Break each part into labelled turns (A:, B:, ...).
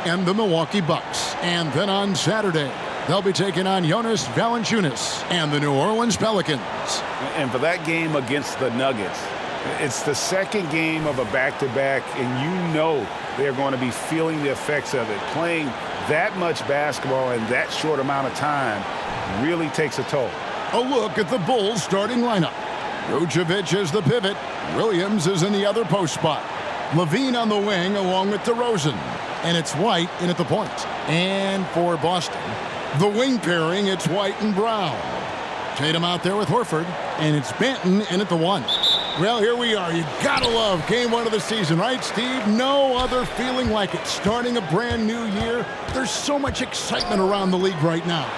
A: and the Milwaukee Bucks. And then on Saturday, they'll be taking on Jonas Valanciunas and the New Orleans Pelicans.
B: And for that game against the Nuggets, it's the second game of a back-to-back, and you know they're going to be feeling the effects of it. Playing that much basketball in that short amount of time really takes a toll.
A: A look at the Bulls starting lineup. Vucevic is the pivot. Williams is in the other post spot. Levine on the wing along with DeRozan. And it's White in at the point. And for Boston, the wing pairing, it's White and Brown. Tatum out there with Horford. And it's Benton in at the 1. Well, here we are. You gotta love game 1 of the season, right, Steve? No other feeling like it. Starting a brand new year. There's so much excitement around the league right now.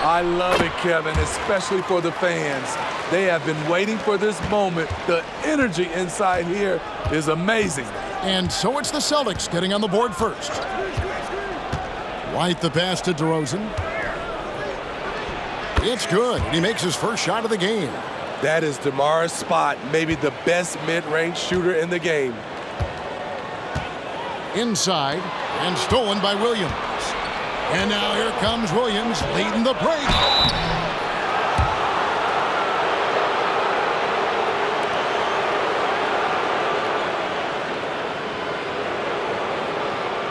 C: I love it, Kevin, especially for the fans. They have been waiting for this moment. The energy inside here is amazing.
A: And so it's the Celtics getting on the board first. White the pass to DeRozan. It's good. He makes his first shot of the game.
C: That is DeMar's spot, maybe the best mid-range shooter in the game.
A: Inside, and stolen by Williams. And now here comes Williams leading the break.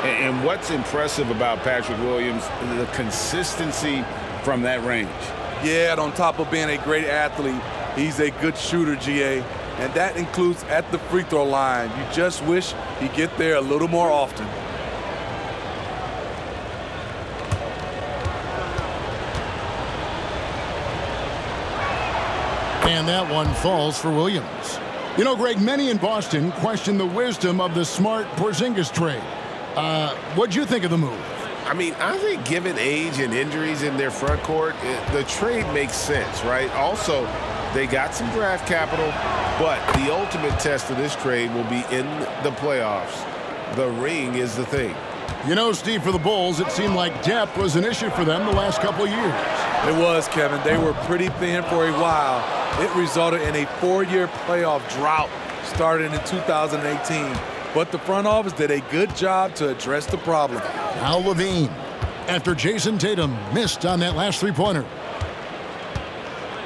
B: And what's impressive about Patrick Williams, the consistency from that range.
C: Yeah, and on top of being a great athlete, he's a good shooter, GA. And that includes at the free throw line. You just wish he'd get there a little more often.
A: And that one falls for Williams. You know, Greg, many in Boston question the wisdom of the Smart Porzingis trade. What'd you think of the move?
D: I mean, I think given age and injuries in their front court, the trade makes sense, right? Also, they got some draft capital, but the ultimate test of this trade will be in the playoffs. The ring is the thing.
A: You know, Steve, for the Bulls, it seemed like depth was an issue for them the last couple of years.
C: It was, Kevin. They were pretty thin for a while. It resulted in a 4-year playoff drought starting in 2018. But the front office did a good job to address the problem.
A: Now Levine, after Jason Tatum missed on that last three-pointer.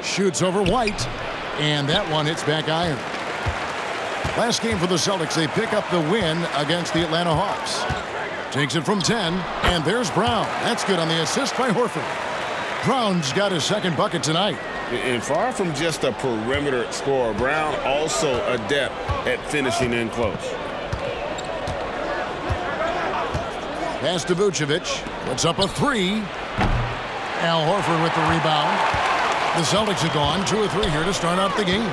A: Shoots over White, and that one hits back iron. Last game for the Celtics, they pick up the win against the Atlanta Hawks. Takes it from 10, and there's Brown. That's good on the assist by Horford. Brown's got his second bucket tonight.
D: And far from just a perimeter scorer, Brown also adept at finishing in close.
A: Pass to Vucevic. Puts up a 3. Al Horford with the rebound. The Celtics have gone 2 or 3 here to start out the game.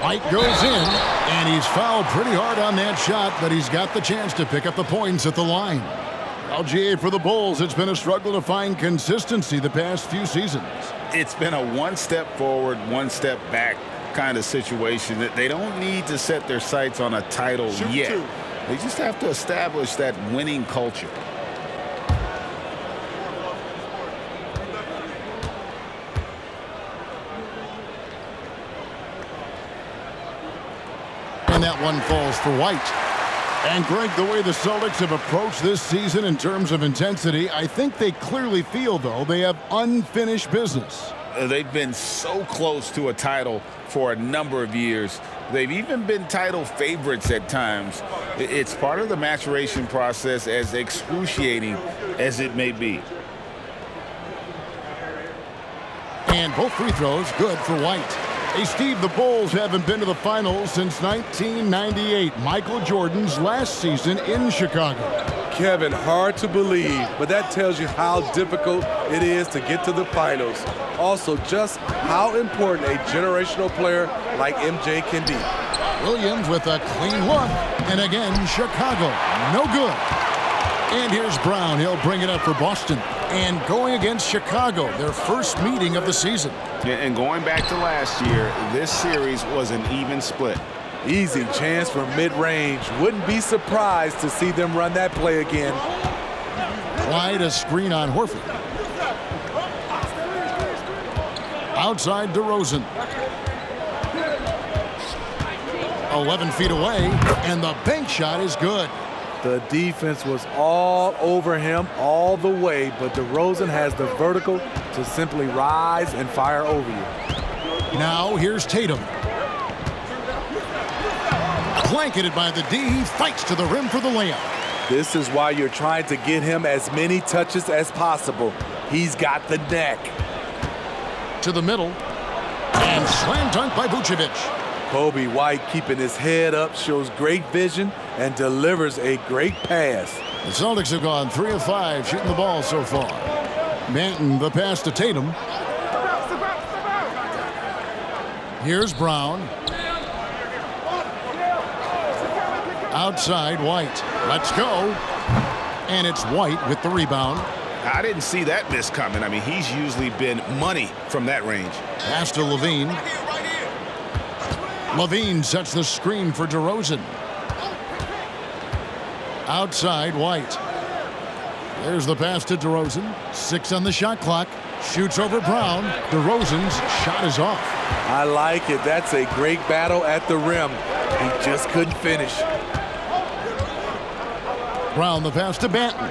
A: White goes in, and he's fouled pretty hard on that shot, but he's got the chance to pick up the points at the line. LGA for the Bulls, it's been a struggle to find consistency the past few seasons.
B: It's been a one step forward, one step back kind of situation that they don't need to set their sights on a title yet. They just have to establish that winning culture.
A: And that one falls for White. And Greg, the way the Celtics have approached this season in terms of intensity, I think they clearly feel, though, they have unfinished business.
B: They've been so close to a title for a number of years. They've even been title favorites at times. It's part of the maturation process, as excruciating as it may be.
A: And both free throws good for White. Hey, Steve, the Bulls haven't been to the finals since 1998, Michael Jordan's last season in Chicago.
C: Kevin, hard to believe, but that tells you how difficult it is to get to the finals. Also, just how important a generational player like MJ can be.
A: Williams with a clean look, and again, Chicago, no good. And here's Brown. He'll bring it up for Boston. And going against Chicago, their first meeting of the season.
B: And going back to last year, this series was an even split.
C: Easy chance for mid-range. Wouldn't be surprised to see them run that play again.
A: Wide a screen on Horford. Outside DeRozan. 11 feet away, and the bank shot is good.
C: The defense was all over him all the way, but DeRozan has the vertical to simply rise and fire over you.
A: Now here's Tatum. Blanketed by the D, he fights to the rim for the layup.
C: This is why you're trying to get him as many touches as possible. He's got the neck.
A: To the middle, and slam dunk by Vucevic.
C: Kobe White, keeping his head up, shows great vision and delivers a great pass.
A: The Celtics have gone 3 of 5 shooting the ball so far. Manton, the pass to Tatum. Here's Brown. Outside, White. Let's go. And it's White with the rebound.
B: I didn't see that miss coming. I mean, he's usually been money from that range.
A: Pass to Levine. Levine sets the screen for DeRozan. Outside, White. There's the pass to DeRozan. 6 on the shot clock. Shoots over Brown. DeRozan's shot is off.
C: I like it. That's a great battle at the rim. He just couldn't finish.
A: Brown, the pass to Banton.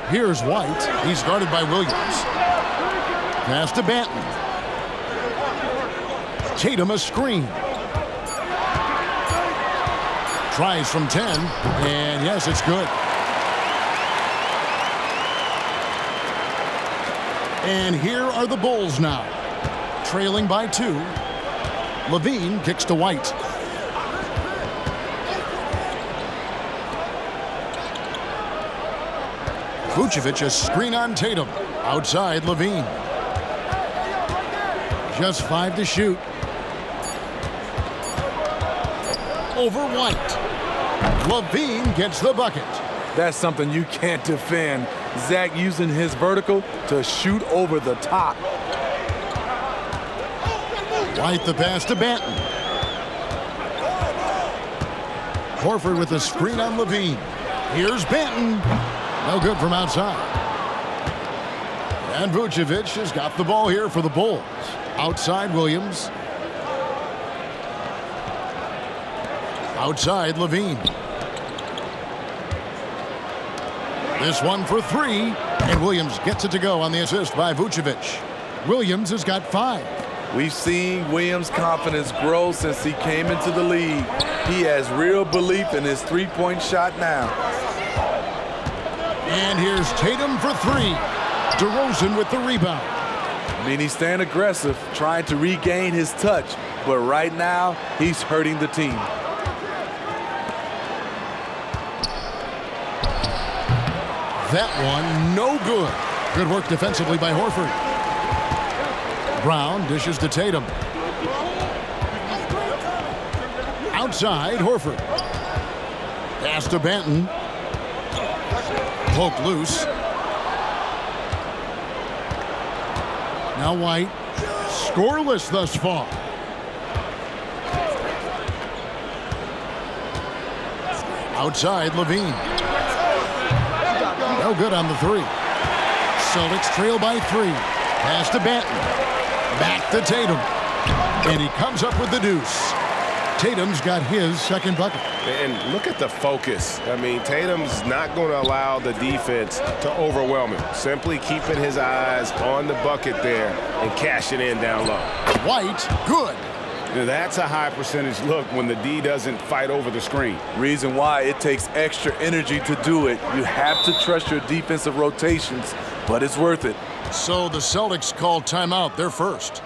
A: Here's White. He's guarded by Williams. Pass to Banton. Tatum a screen. Tries from 10, and yes, it's good. And here are the Bulls now. Trailing by 2. Levine kicks to White. Vucevic a screen on Tatum. Outside, Levine. Just 5 to shoot. Over White. Levine gets the bucket.
C: That's something you can't defend. Zach using his vertical to shoot over the top.
A: White the pass to Banton. Horford with a screen on Levine. Here's Banton. No good from outside. And Vucevic has got the ball here for the Bulls. Outside, Williams. Outside, Levine. This one for 3, and Williams gets it to go on the assist by Vucevic. Williams has got 5.
C: We've seen Williams' confidence grow since he came into the league. He has real belief in his three-point shot now.
A: And here's Tatum for 3. DeRozan with the rebound.
C: I mean, he's staying aggressive, trying to regain his touch, but right now, he's hurting the team.
A: That one, no good. Good work defensively by Horford. Brown dishes to Tatum. Outside, Horford. Pass to Banton. Poke loose. Now White. Scoreless thus far. Outside, Levine. No good on the 3. Celtics trail by 3. Pass to Banton. Back to Tatum. And he comes up with the deuce. Tatum's got his second bucket.
D: And look at the focus. I mean, Tatum's not going to allow the defense to overwhelm him. Simply keeping his eyes on the bucket there and cashing in down low.
A: White, good.
B: Now, that's a high percentage look when the D doesn't fight over the screen.
C: Reason why it takes extra energy to do it. You have to trust your defensive rotations, but it's worth it.
A: So the Celtics call timeout. They're first.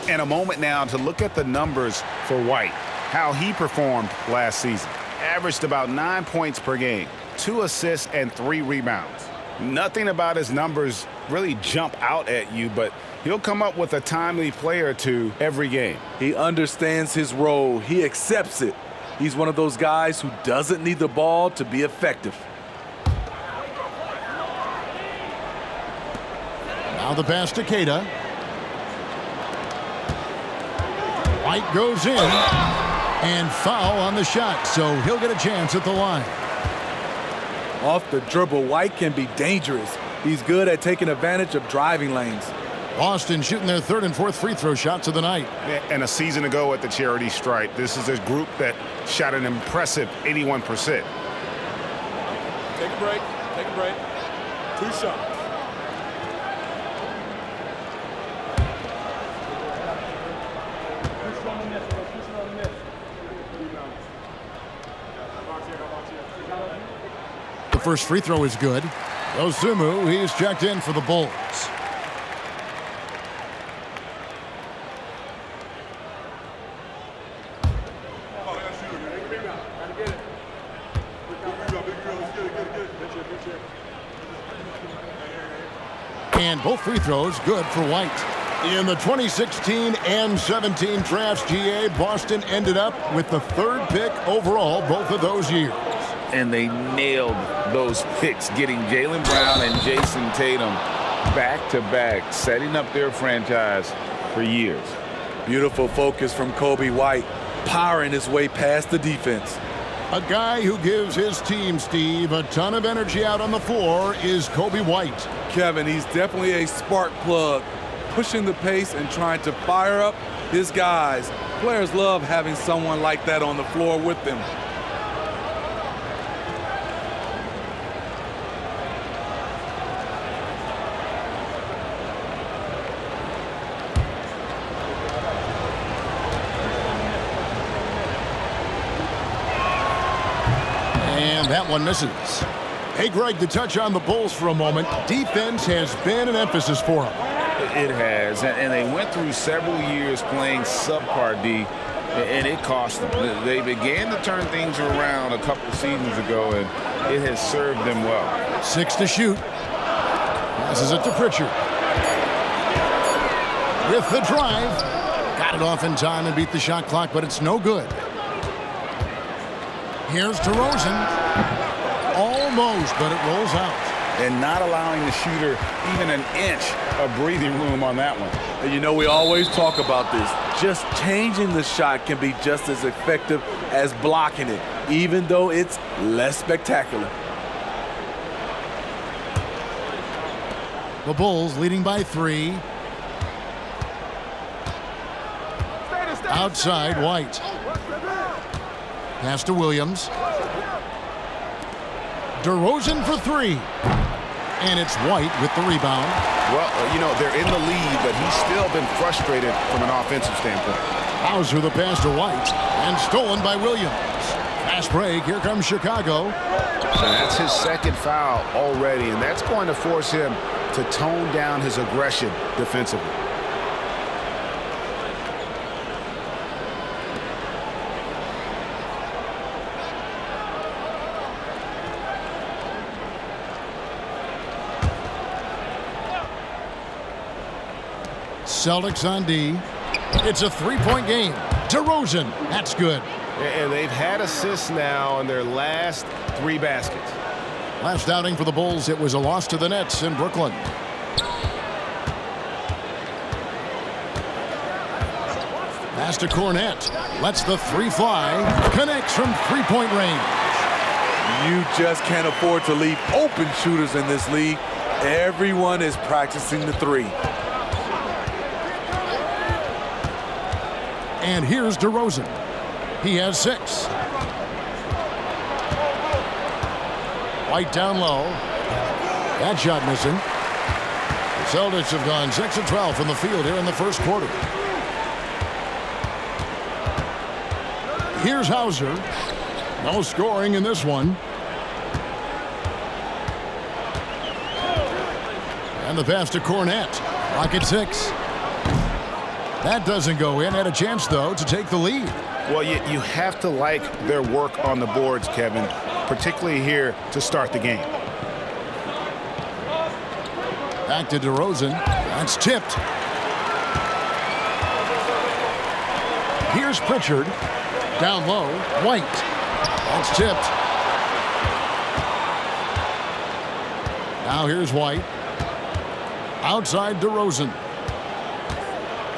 B: And a moment now to look at the numbers for White, how he performed last season. Averaged about 9 points per game, 2 assists and 3 rebounds. Nothing about his numbers really jump out at you, but he'll come up with a timely play or two every game.
C: He understands his role. He accepts it. He's one of those guys who doesn't need the ball to be effective.
A: Now the pass to Keita. White goes in, and foul on the shot, so he'll get a chance at the line.
C: Off the dribble, White can be dangerous. He's good at taking advantage of driving lanes.
A: Boston shooting their 3rd and 4th free throw shots of the night.
B: And a season ago at the charity stripe, this is a group that shot an impressive 81%.
E: Take a break. Take a break. 2 shots.
A: The first free throw is good. Osumu, he's checked in for the Bulls. And both free throws good for White. In the 2016 and 17 drafts, GA, Boston ended up with the 3rd pick overall both of those years.
B: And they nailed those picks, getting Jaylen Brown and Jason Tatum back-to-back, setting up their franchise for years.
C: Beautiful focus from Kobe White, powering his way past the defense.
A: A guy who gives his team, Steve, a ton of energy out on the floor is Kobe White.
C: Kevin, he's definitely a spark plug, pushing the pace and trying to fire up his guys. Players love having someone like that on the floor with them.
A: And that one misses. Hey, Greg, to touch on the Bulls for a moment, defense has been an emphasis for them.
B: It has, and they went through several years playing subpar D, and it cost them. They began to turn things around a couple seasons ago, and it has served them well.
A: 6 to shoot. Passes it to Pritchard. With the drive. Got it off in time and beat the shot clock, but it's no good. Here's DeRozan. Almost, but it rolls out.
B: And not allowing the shooter even an inch of breathing room on that one.
C: And you know, we always talk about this. Just changing the shot can be just as effective as blocking it, even though it's less spectacular.
A: The Bulls leading by 3. Outside, White. Pass to Williams. DeRozan for 3. And it's White with the rebound.
B: Well, you know, they're in the lead, but he's still been frustrated from an offensive standpoint.
A: Hauser the pass to White. And stolen by Williams. Fast break. Here comes Chicago.
B: So that's his 2nd foul already, and that's going to force him to tone down his aggression defensively.
A: Celtics on D. It's a 3-point game. DeRozan, that's good.
D: And they've had assists now in their last 3 baskets.
A: Last outing for the Bulls, it was a loss to the Nets in Brooklyn. Pass to Cornette. Lets the 3 fly. Connects from 3-point range.
C: You just can't afford to leave open shooters in this league. Everyone is practicing the 3.
A: And here's DeRozan. He has 6. White down low. That shot missing. The Celtics have gone 6 of 12 from the field here in the first quarter. Here's Hauser. No scoring in this one. And the pass to Cornette. Clock at 6. That doesn't go in. Had a chance, though, to take the lead.
B: Well, you have to like their work on the boards, Kevin, particularly here to start the game.
A: Back to DeRozan. That's tipped. Here's Pritchard. Down low. White. That's tipped. Now here's White. Outside DeRozan.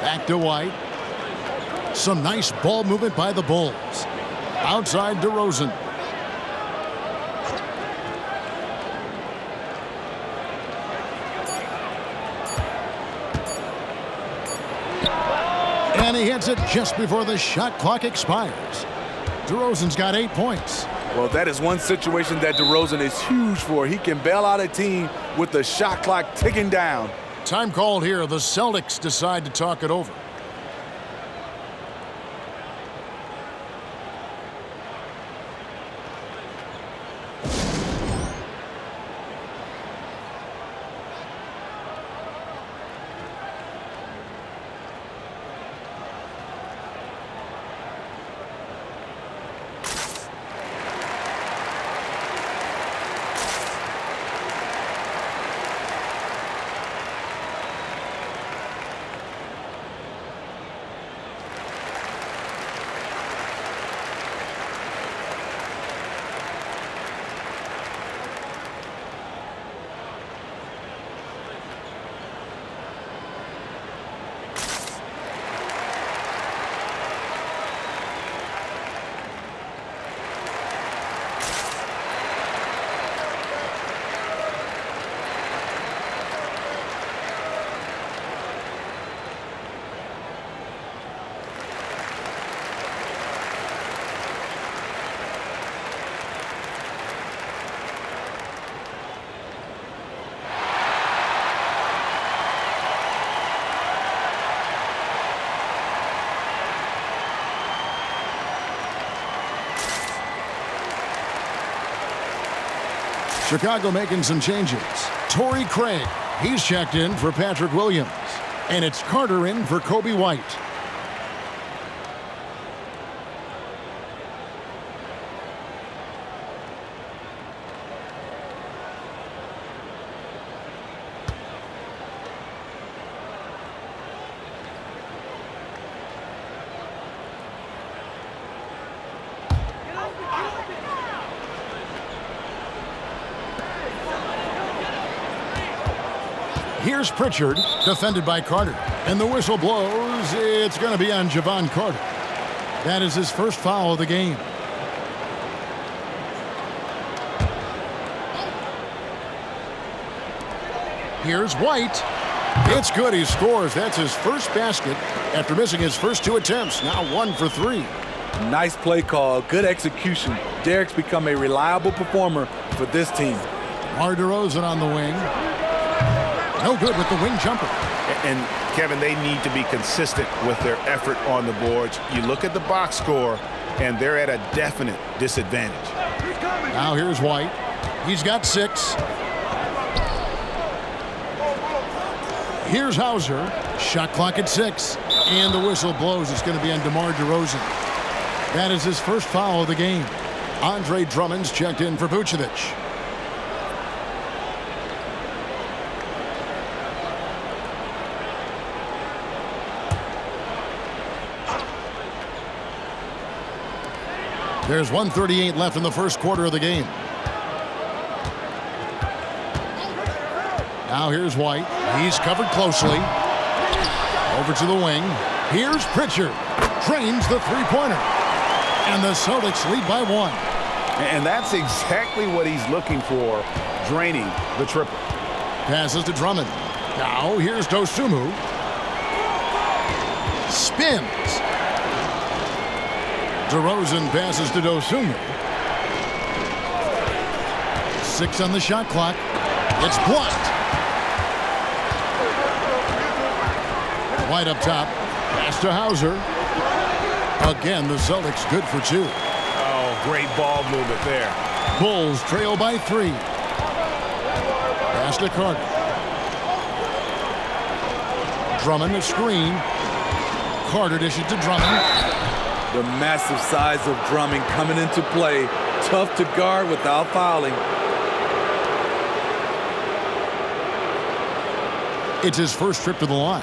A: Back to White. Some nice ball movement by the Bulls. Outside DeRozan. And he hits it just before the shot clock expires. DeRozan's got 8 points.
C: Well, that is one situation that DeRozan is huge for. He can bail out a team with the shot clock ticking down.
A: Time called here. The Celtics decide to talk it over. Chicago making some changes. Torrey Craig, he's checked in for Patrick Williams. And it's Carter in for Kobe White. Here's Pritchard, defended by Carter. And the whistle blows. It's going to be on Javon Carter. That is his first foul of the game. Here's White. It's good. He scores. That's his first basket after missing his first 2 attempts. Now 1 for 3.
C: Nice play call. Good execution. Derek's become a reliable performer for this team.
A: DeMar DeRozan on the wing. No good with the wing jumper.
B: And, Kevin, they need to be consistent with their effort on the boards. You look at the box score, and they're at a definite disadvantage.
A: Now here's White. He's got 6. Here's Hauser. Shot clock at 6. And the whistle blows. It's going to be on DeMar DeRozan. That is his first foul of the game. Andre Drummond's checked in for Vucevic. There's 1:38 left in the first quarter of the game. Now here's White. He's covered closely. Over to the wing. Here's Pritchard. Drains the three-pointer. And the Celtics lead by 1.
B: And that's exactly what he's looking for, draining the triple.
A: Passes to Drummond. Now here's Dosunmu. Spins. DeRozan passes to Dosunmu. 6 on the shot clock. It's blocked. White up top. Pass to Hauser. Again, the Celtics good for 2.
B: Oh, great ball movement there.
A: Bulls trail by 3. Pass to Carter. Drummond a screen. Carter dishes to Drummond.
C: The massive size of Drummond coming into play. Tough to guard without fouling.
A: It's his first trip to the line.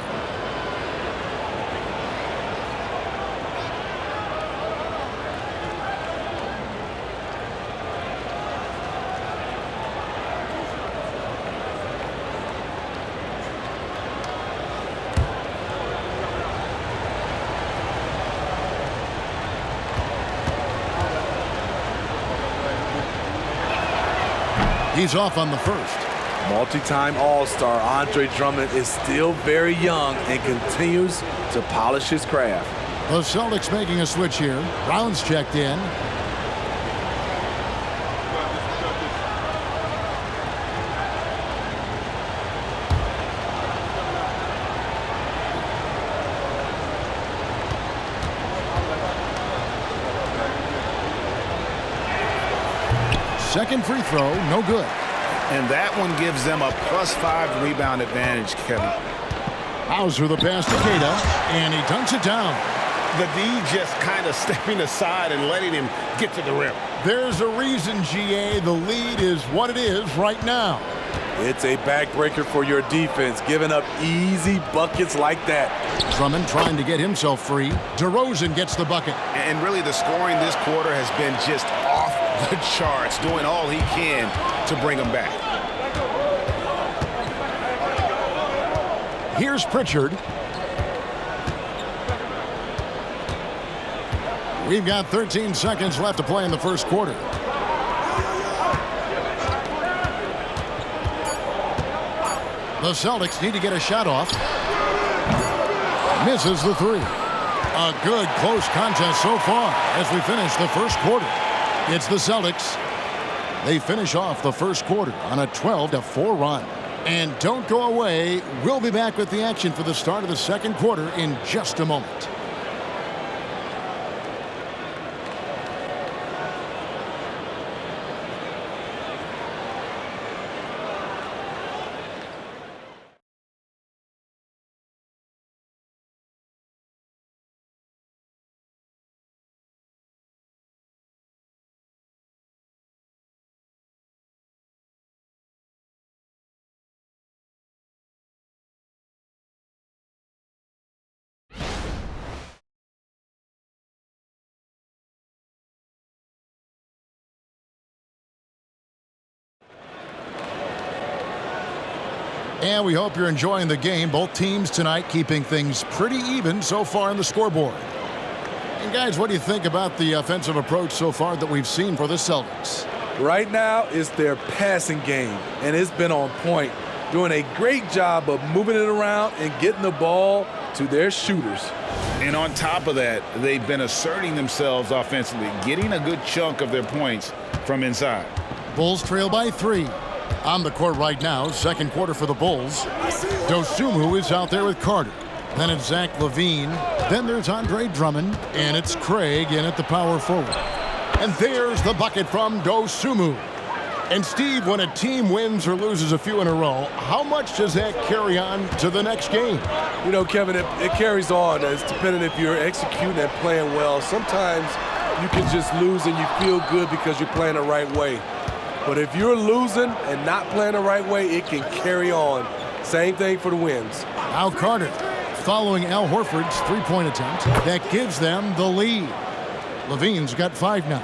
A: He's off on the first.
C: Multi-time All-Star Andre Drummond is still very young and continues to polish his craft.
A: The Celtics making a switch here. Brown's checked in. Second free throw, no good.
B: And that one gives them a +5 rebound advantage, Kevin.
A: Hauser the pass to Keita, and he dunks it down.
B: The D just kind of stepping aside and letting him get to the rim.
A: There's a reason, GA. The lead is what it is right now.
C: It's a backbreaker for your defense, giving up easy buckets like that.
A: Drummond trying to get himself free. DeRozan gets the bucket.
B: And really the scoring this quarter has been just off the charts, doing all he can to bring them back.
A: Here's Pritchard. We've got 13 seconds left to play in the first quarter. The Celtics need to get a shot off. Misses the three. A good close contest so far as we finish the first quarter. It's the Celtics. They finish off the first quarter on a 12-4 run. And don't go away. We'll be back with the action for the start of the second quarter in just a moment. And we hope you're enjoying the game. Both teams tonight keeping things pretty even so far on the scoreboard. And guys, what do you think about the offensive approach so far that we've seen for the Celtics?
C: Right now, it's their passing game, and it's been on point, doing a great job of moving it around and getting the ball to their shooters.
B: And on top of that, they've been asserting themselves offensively, getting a good chunk of their points from inside.
A: Bulls trail by 3. On the court right now, second quarter for the Bulls. Dosunmu is out there with Carter. Then it's Zach LaVine. Then there's Andre Drummond. And it's Craig in at the power forward. And there's the bucket from Dosunmu. And Steve, when a team wins or loses a few in a row, how much does that carry on to the next game?
C: You know, Kevin, it carries on. It's depending if you're executing and playing well. Sometimes you can just lose and you feel good because you're playing the right way. But if you're losing and not playing the right way, it can carry on. Same thing for the wins.
A: Al Carter following Al Horford's three-point attempt. That gives them the lead. LaVine's got 5 now.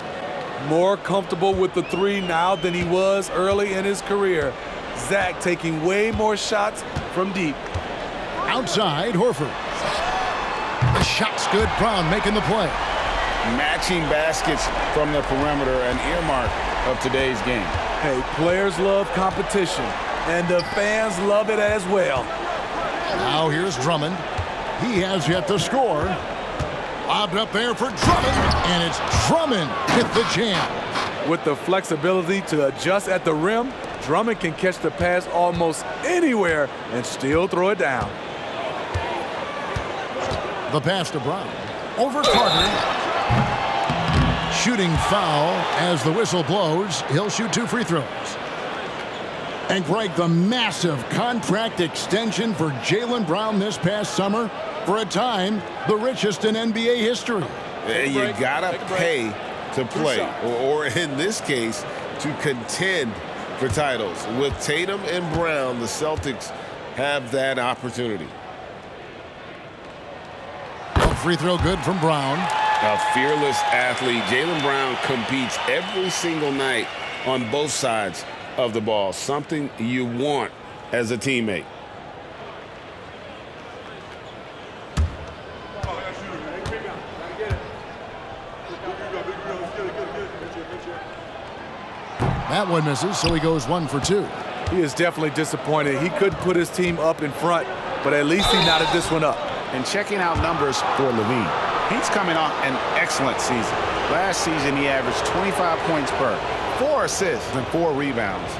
C: More comfortable with the 3 now than he was early in his career. Zach taking way more shots from deep.
A: Outside, Horford. The shot's good. Brown making the play.
B: Matching baskets from the perimeter, an earmark of today's game.
C: Hey, players love competition, and the fans love it as well.
A: Now here's Drummond. He has yet to score. Lobbed up there for Drummond, and it's Drummond with the jam.
C: With the flexibility to adjust at the rim, Drummond can catch the pass almost anywhere and still throw it down.
A: The pass to Brown. Over Carter. Shooting foul as the whistle blows. He'll shoot 2 free throws. And Greg, the massive contract extension for Jaylen Brown this past summer, for a time, the richest in NBA history.
D: You gotta pay to play, or in this case, to contend for titles. With Tatum and Brown, the Celtics have that opportunity.
A: Free throw good from Brown.
D: A fearless athlete. Jaylen Brown competes every single night on both sides of the ball. Something you want as a teammate.
A: That one misses, so he goes 1 for 2.
C: He is definitely disappointed. He couldn't put his team up in front, but at least he knotted this one up.
B: And checking out numbers for Levine, he's coming off an excellent season. Last season, he averaged 25 points per, 4 assists, and 4 rebounds.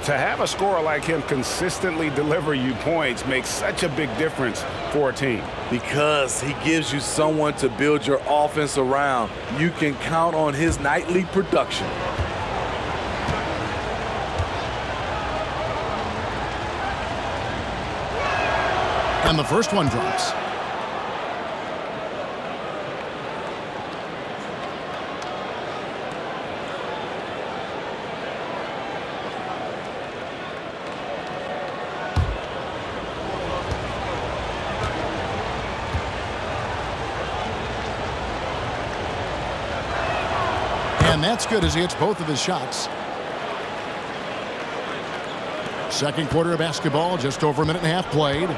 B: To have a scorer like him consistently deliver you points makes such a big difference for a team.
C: Because he gives you someone to build your offense around. You can count on his nightly production.
A: And the first one drops. And that's good as he hits both of his shots. Second quarter of basketball, just over a minute and a half played.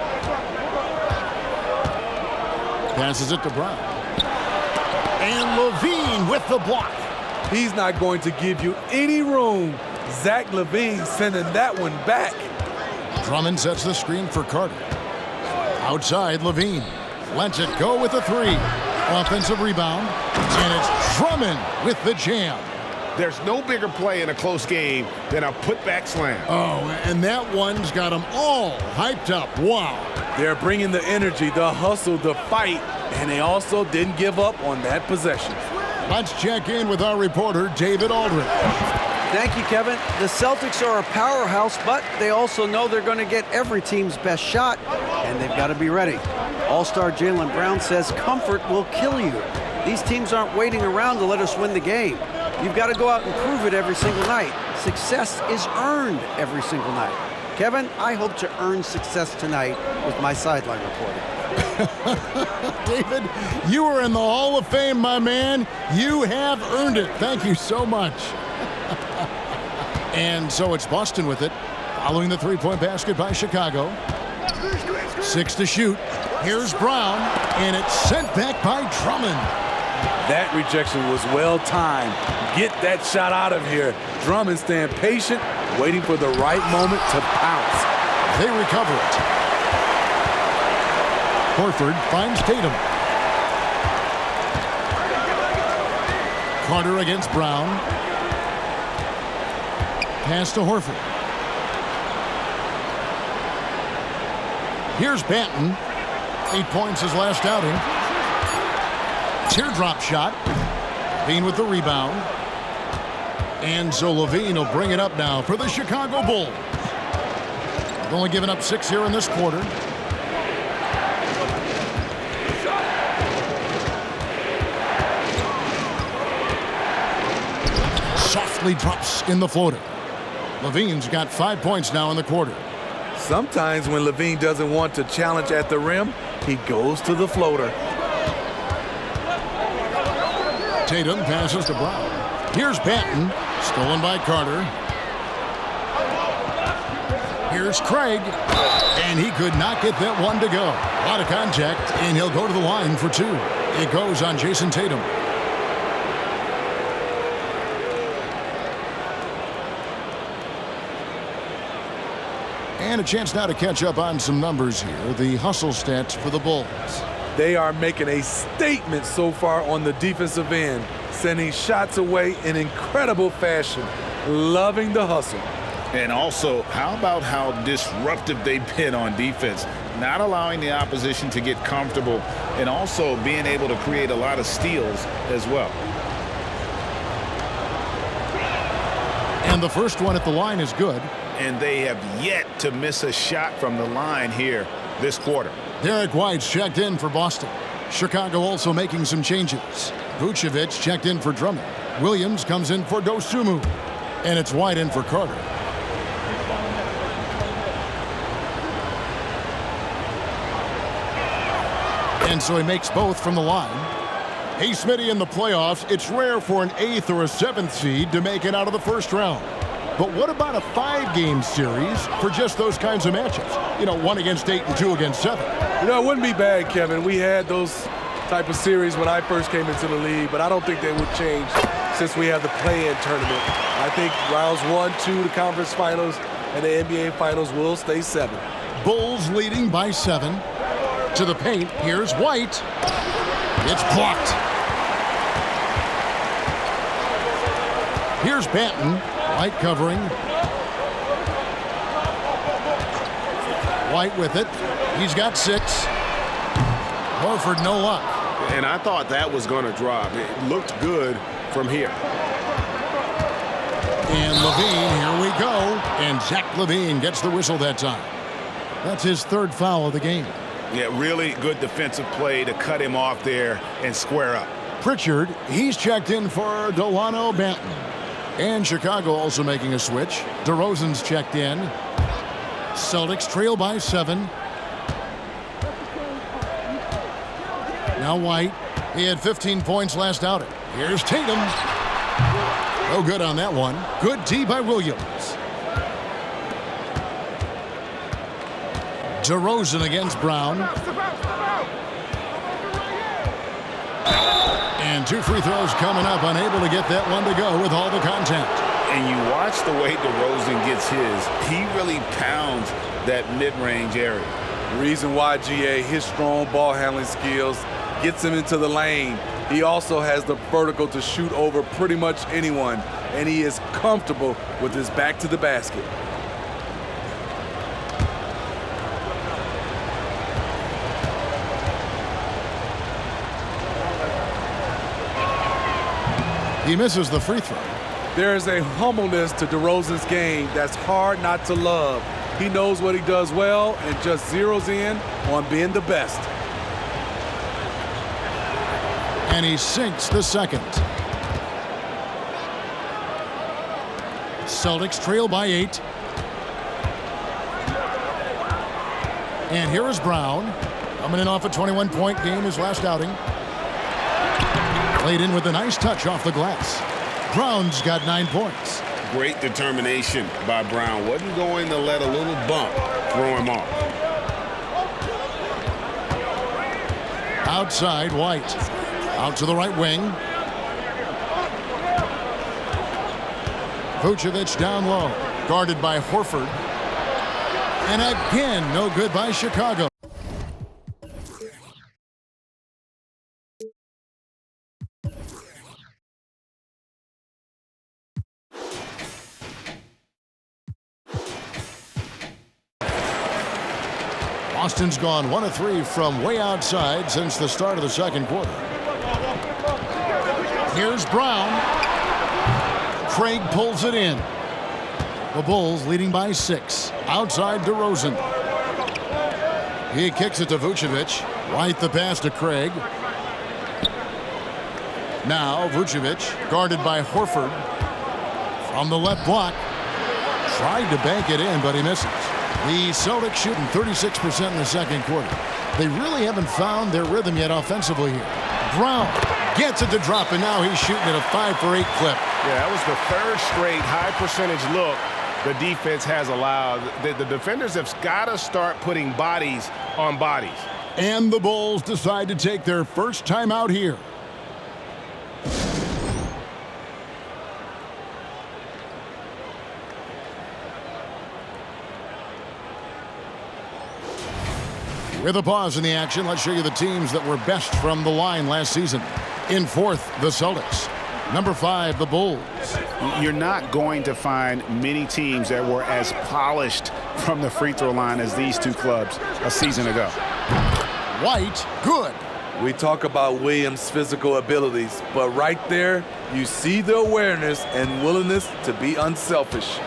A: Passes it to Brown. And Levine with the block.
C: He's not going to give you any room. Zach LaVine sending that one back.
A: Drummond sets the screen for Carter. Outside, Levine lets it go with a 3. Offensive rebound. And it's Drummond with the jam.
B: There's no bigger play in a close game than a putback slam.
A: Oh, and that one's got them all hyped up. Wow.
C: They're bringing the energy, the hustle, the fight, and they also didn't give up on that possession.
A: Let's check in with our reporter, David Aldridge.
F: Thank you, Kevin. The Celtics are a powerhouse, but they also know they're going to get every team's best shot, and they've got to be ready. All-star Jaylen Brown says comfort will kill you. These teams aren't waiting around to let us win the game. You've got to go out and prove it every single night. Success is earned every single night. Kevin, I hope to earn success tonight with my sideline reporting.
A: David, you are in the Hall of Fame, my man. You have earned it. Thank you so much. And so it's Boston with it, following the three-point basket by Chicago. 6 to shoot. Here's Brown, and it's sent back by Drummond.
C: That rejection was well-timed. Get that shot out of here. Drummond staying patient, waiting for the right moment to pounce.
A: They recover it. Horford finds Tatum. Carter against Brown. Pass to Horford. Here's Banton. 8 points his last outing. Teardrop shot. Levine with the rebound. And so Levine will bring it up now for the Chicago Bulls. They've only given up 6 here in this quarter. Softly drops in the floater. Levine's got 5 points now in the quarter.
C: Sometimes when Levine doesn't want to challenge at the rim, he goes to the floater.
A: Tatum passes to Brown. Here's Banton, stolen by Carter. Here's Craig, and he could not get that one to go. A lot of contact, and he'll go to the line for 2. It goes on Jason Tatum. And a chance now to catch up on some numbers here. The hustle stats for the Bulls.
C: They are making a statement so far on the defensive end, sending shots away in incredible fashion. Loving the hustle.
B: And also, how about how disruptive they've been on defense? Not allowing the opposition to get comfortable and also being able to create a lot of steals as well.
A: And the first one at the line is good.
B: and they have yet to miss a shot from the line here this quarter.
A: Derek White's checked in for Boston. Chicago also making some changes. Vucevic checked in for Drummond. Williams comes in for Dosunmu. And it's White in for Carter. And so he makes both from the line. Hey, Smitty, in the playoffs, it's rare for an 8th or a 7th seed to make it out of the first round. But what about a 5-game series for just those kinds of matchups? You know, 1 against 8 and 2 against 7.
C: You know, it wouldn't be bad, Kevin. We had those type of series when I first came into the league, but I don't think they would change since we have the play-in tournament. I think rounds 1, 2, the conference finals, and the NBA finals will stay 7.
A: Bulls leading by 7. To the paint, here's White. It's blocked. Here's Banton. White covering. White with it. He's got 6. Horford, no luck.
D: And I thought that was going to drop. It looked good from here.
A: And LaVine, here we go. And Zach LaVine gets the whistle that time. That's his 3rd foul of the game.
B: Yeah, really good defensive play to cut him off there and square up.
A: Pritchard, he's checked in for Delano Banton. And Chicago also making a switch. DeRozan's checked in. Celtics trail by 7. Now White. He had 15 points last outing. Here's Tatum. No good on that one. Good D by Williams. DeRozan against Brown. And 2 free throws coming up. Unable to get that one to go with all the contact.
B: And you watch the way DeRozan gets his. He really pounds that mid-range area.
C: Reason why, GA, his strong ball handling skills gets him into the lane. He also has the vertical to shoot over pretty much anyone, and he is comfortable with his back to the basket.
A: He misses the free throw.
C: There is a humbleness to DeRozan's game that's hard not to love. He knows what he does well and just zeroes in on being the best.
A: And he sinks the second. Celtics trail by 8. And here is Brown. Coming in off a 21-point game his last outing. Played in with a nice touch off the glass. Brown's got 9 points.
D: Great determination by Brown. Wasn't going to let a little bump throw him off.
A: Outside, White. Out to the right wing. Vucevic down low. Guarded by Horford. And again, no good by Chicago. Boston's gone 1 of 3 from way outside since the start of the second quarter. Here's Brown. Craig pulls it in. The Bulls leading by 6. Outside DeRozan. He kicks it to Vucevic. White the pass to Craig. Now Vucevic guarded by Horford. From the left block. Tried to bank it in, but he misses. The Celtics shooting 36% in the second quarter. They really haven't found their rhythm yet offensively here. Brown gets it to drop, and now he's shooting at a 5 for 8 clip.
B: Yeah, that was the 3rd straight high percentage look the defense has allowed. The defenders have got to start putting bodies on bodies.
A: And the Bulls decide to take their first time out here. With a pause in the action, let's show you the teams that were best from the line last season. In 4th, the Celtics. Number 5, the Bulls.
B: You're not going to find many teams that were as polished from the free throw line as these two clubs a season ago.
A: White, good.
C: We talk about Williams' physical abilities, but right there, you see the awareness and willingness to be unselfish.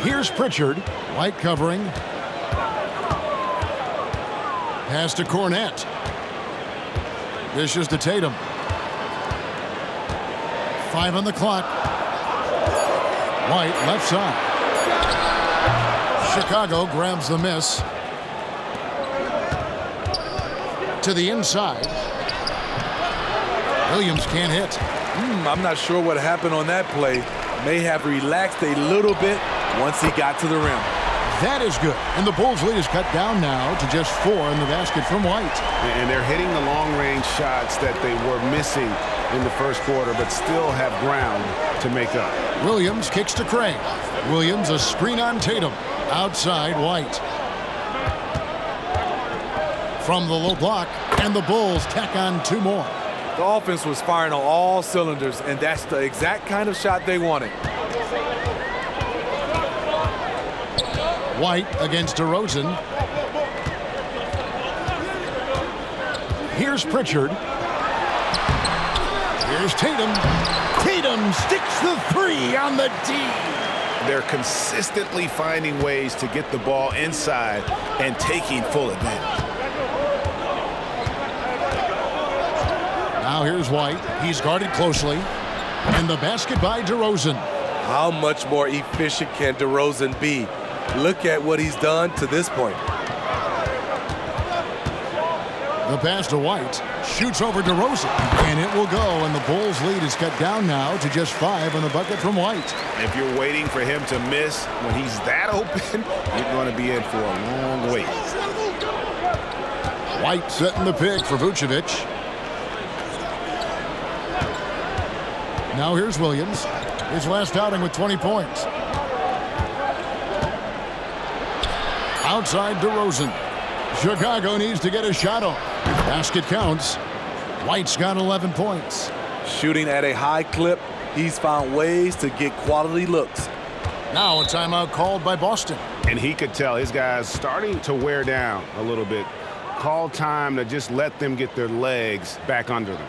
A: Here's Pritchard. White covering. Pass to Cornette. Dishes to Tatum. 5 on the clock. White left side. Chicago grabs the miss. To the inside. Williams can't hit.
C: I'm not sure what happened on that play. May have relaxed a little bit once he got to the rim.
A: That is good. And the Bulls' lead is cut down now to just 4 in the basket from White.
B: And they're hitting the long-range shots that they were missing in the first quarter, but still have ground to make up.
A: Williams kicks to Craig. Williams a screen on Tatum. Outside White. From the low block, and the Bulls tack on 2 more.
C: The offense was firing on all cylinders, and that's the exact kind of shot they wanted.
A: White against DeRozan. Here's Pritchard. Here's Tatum. Tatum sticks the 3 on the D.
B: They're consistently finding ways to get the ball inside and taking full advantage.
A: Now here's White. He's guarded closely. And the basket by DeRozan.
C: How much more efficient can DeRozan be? Look at what he's done to this point.
A: The pass to White. Shoots over DeRozan. And it will go. And the Bulls' lead is cut down now to just 5 on the bucket from White.
B: If you're waiting for him to miss when he's that open, you're going to be in for a long wait.
A: White setting the pick for Vucevic. Now here's Williams. His last outing with 20 points. Outside DeRozan. Chicago needs to get a shot off. Basket counts. White's got 11 points.
C: Shooting at a high clip, he's found ways to get quality looks.
A: Now a timeout called by Boston.
B: And he could tell his guys starting to wear down a little bit. Call time to just let them get their legs back under them.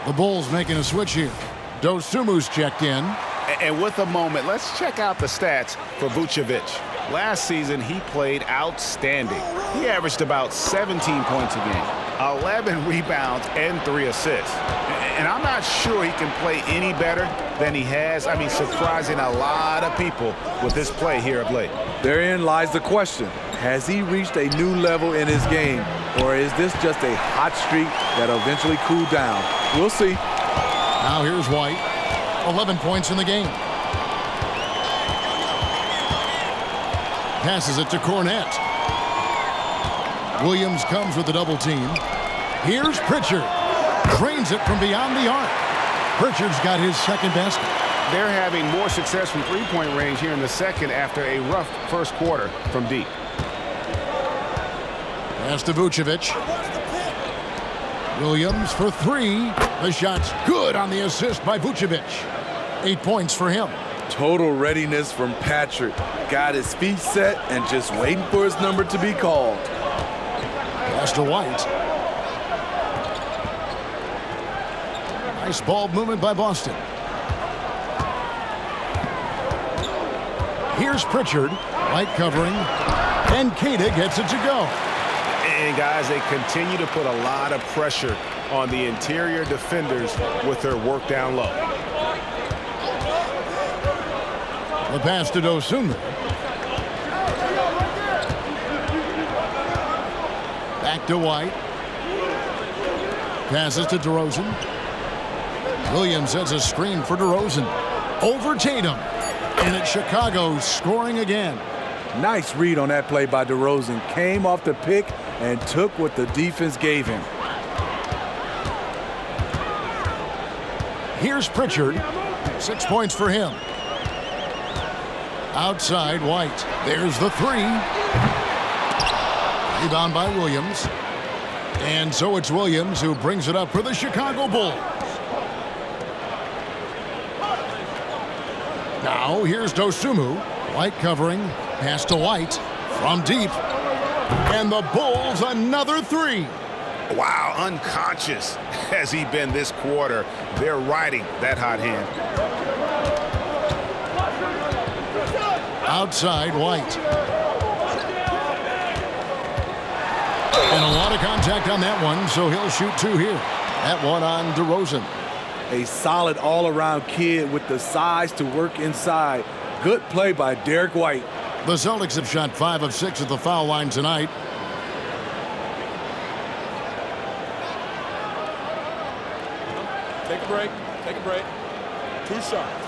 A: The Bulls making a switch here. Dosumu's checked in.
B: And with a moment, let's check out the stats for Vucevic. Last season, he played outstanding. He averaged about 17 points a game, 11 rebounds, and 3 assists. And I'm not sure he can play any better than he has. I mean, surprising a lot of people with this play here of late.
C: Therein lies the question. Has he reached a new level in his game, or is this just a hot streak that'll eventually cool down? We'll see.
A: Now here's White. 11 points in the game. Passes it to Cornette. Williams comes with the double team. Here's Pritchard. Drains it from beyond the arc. Pritchard's got his second basket.
B: They're having more success from three-point range here in the second after a rough first quarter from deep.
A: Pass to Vucevic. Williams for 3. The shot's good on the assist by Vucevic. 8 points for him.
C: Total readiness from Patrick. Got his feet set and just waiting for his number to be called.
A: Pass to White. Nice ball movement by Boston. Here's Pritchard. White covering. And Cada gets it to go.
B: And guys, they continue to put a lot of pressure on the interior defenders with their work down low.
A: The pass to Dosunmu. Back to White. Passes to DeRozan. Williams sets a screen for DeRozan. Over Tatum. And it's Chicago scoring again.
C: Nice read on that play by DeRozan. Came off the pick and took what the defense gave him.
A: Here's Pritchard. 6 points for him. Outside White. There's the 3. Rebound by Williams. And so it's Williams who brings it up for the Chicago Bulls. Now here's Dosunmu. White covering. Pass to White from deep. And the Bulls another 3.
D: Wow, unconscious has he been this quarter. They're riding that hot hand.
A: Outside, White. And a lot of contact on that one, so he'll shoot 2 here. That one on DeRozan.
C: A solid all-around kid with the size to work inside. Good play by Derek White.
A: The Celtics have shot 5 of 6 at the foul line tonight.
E: Take a break. Take a break. 2 shots.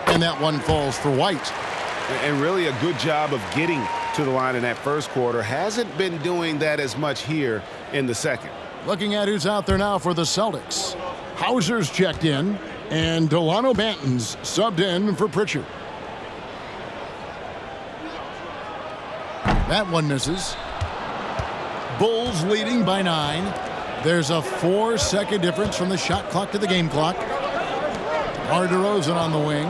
A: And that one falls for White.
B: And really a good job of getting to the line in that first quarter. Hasn't been doing that as much here in the second.
A: Looking at who's out there now for the Celtics. Hauser's checked in, and Delano Banton's subbed in for Pritchard. That one misses. Bulls leading by 9. There's a 4-second difference from the shot clock to the game clock. DeRozan on the wing.